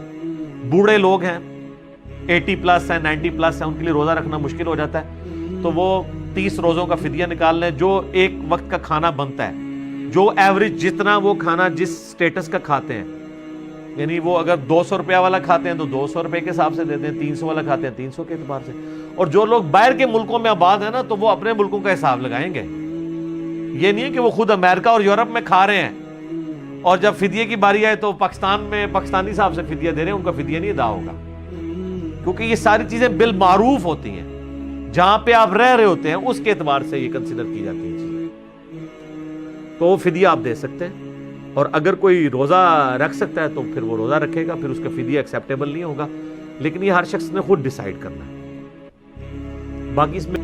Speaker 1: بوڑھے لوگ ہیں 80 پلس ہیں 90 پلس ہیں، ان کے لیے روزہ رکھنا مشکل ہو جاتا ہے تو وہ 30 روزوں کا فدیہ نکال لیں جو 1 وقت کا کھانا بنتا ہے، جو ایوریج جتنا وہ کھانا جس سٹیٹس کا کھاتے ہیں. یعنی وہ اگر 200 روپیہ والا کھاتے ہیں تو 200 روپے کے حساب سے دیتے ہیں، 300 والا کھاتے ہیں 300 کے اعتبار سے. اور جو لوگ باہر کے ملکوں میں آباد ہیں نا تو وہ اپنے ملکوں کا حساب لگائیں گے. یہ نہیں ہے کہ وہ خود امریکہ اور یورپ میں کھا رہے ہیں اور جب فدیے کی باری آئے تو پاکستان میں پاکستانی صاحب سے فدیہ دے رہے ہیں، ان کا فدیہ نہیں ادا ہوگا، کیونکہ یہ ساری چیزیں بالمعروف ہوتی ہیں. جہاں پہ آپ رہ رہے ہوتے ہیں اس کے اعتبار سے یہ کنسیڈر کی جاتی ہیں چیزیں. تو وہ فدیہ آپ دے سکتے ہیں، اور اگر کوئی روزہ رکھ سکتا ہے تو پھر وہ روزہ رکھے گا، پھر اس کا فدیہ ایکسیپٹیبل نہیں ہوگا، لیکن یہ ہر شخص نے خود ڈیسائیڈ کرنا ہے. باقی اس میں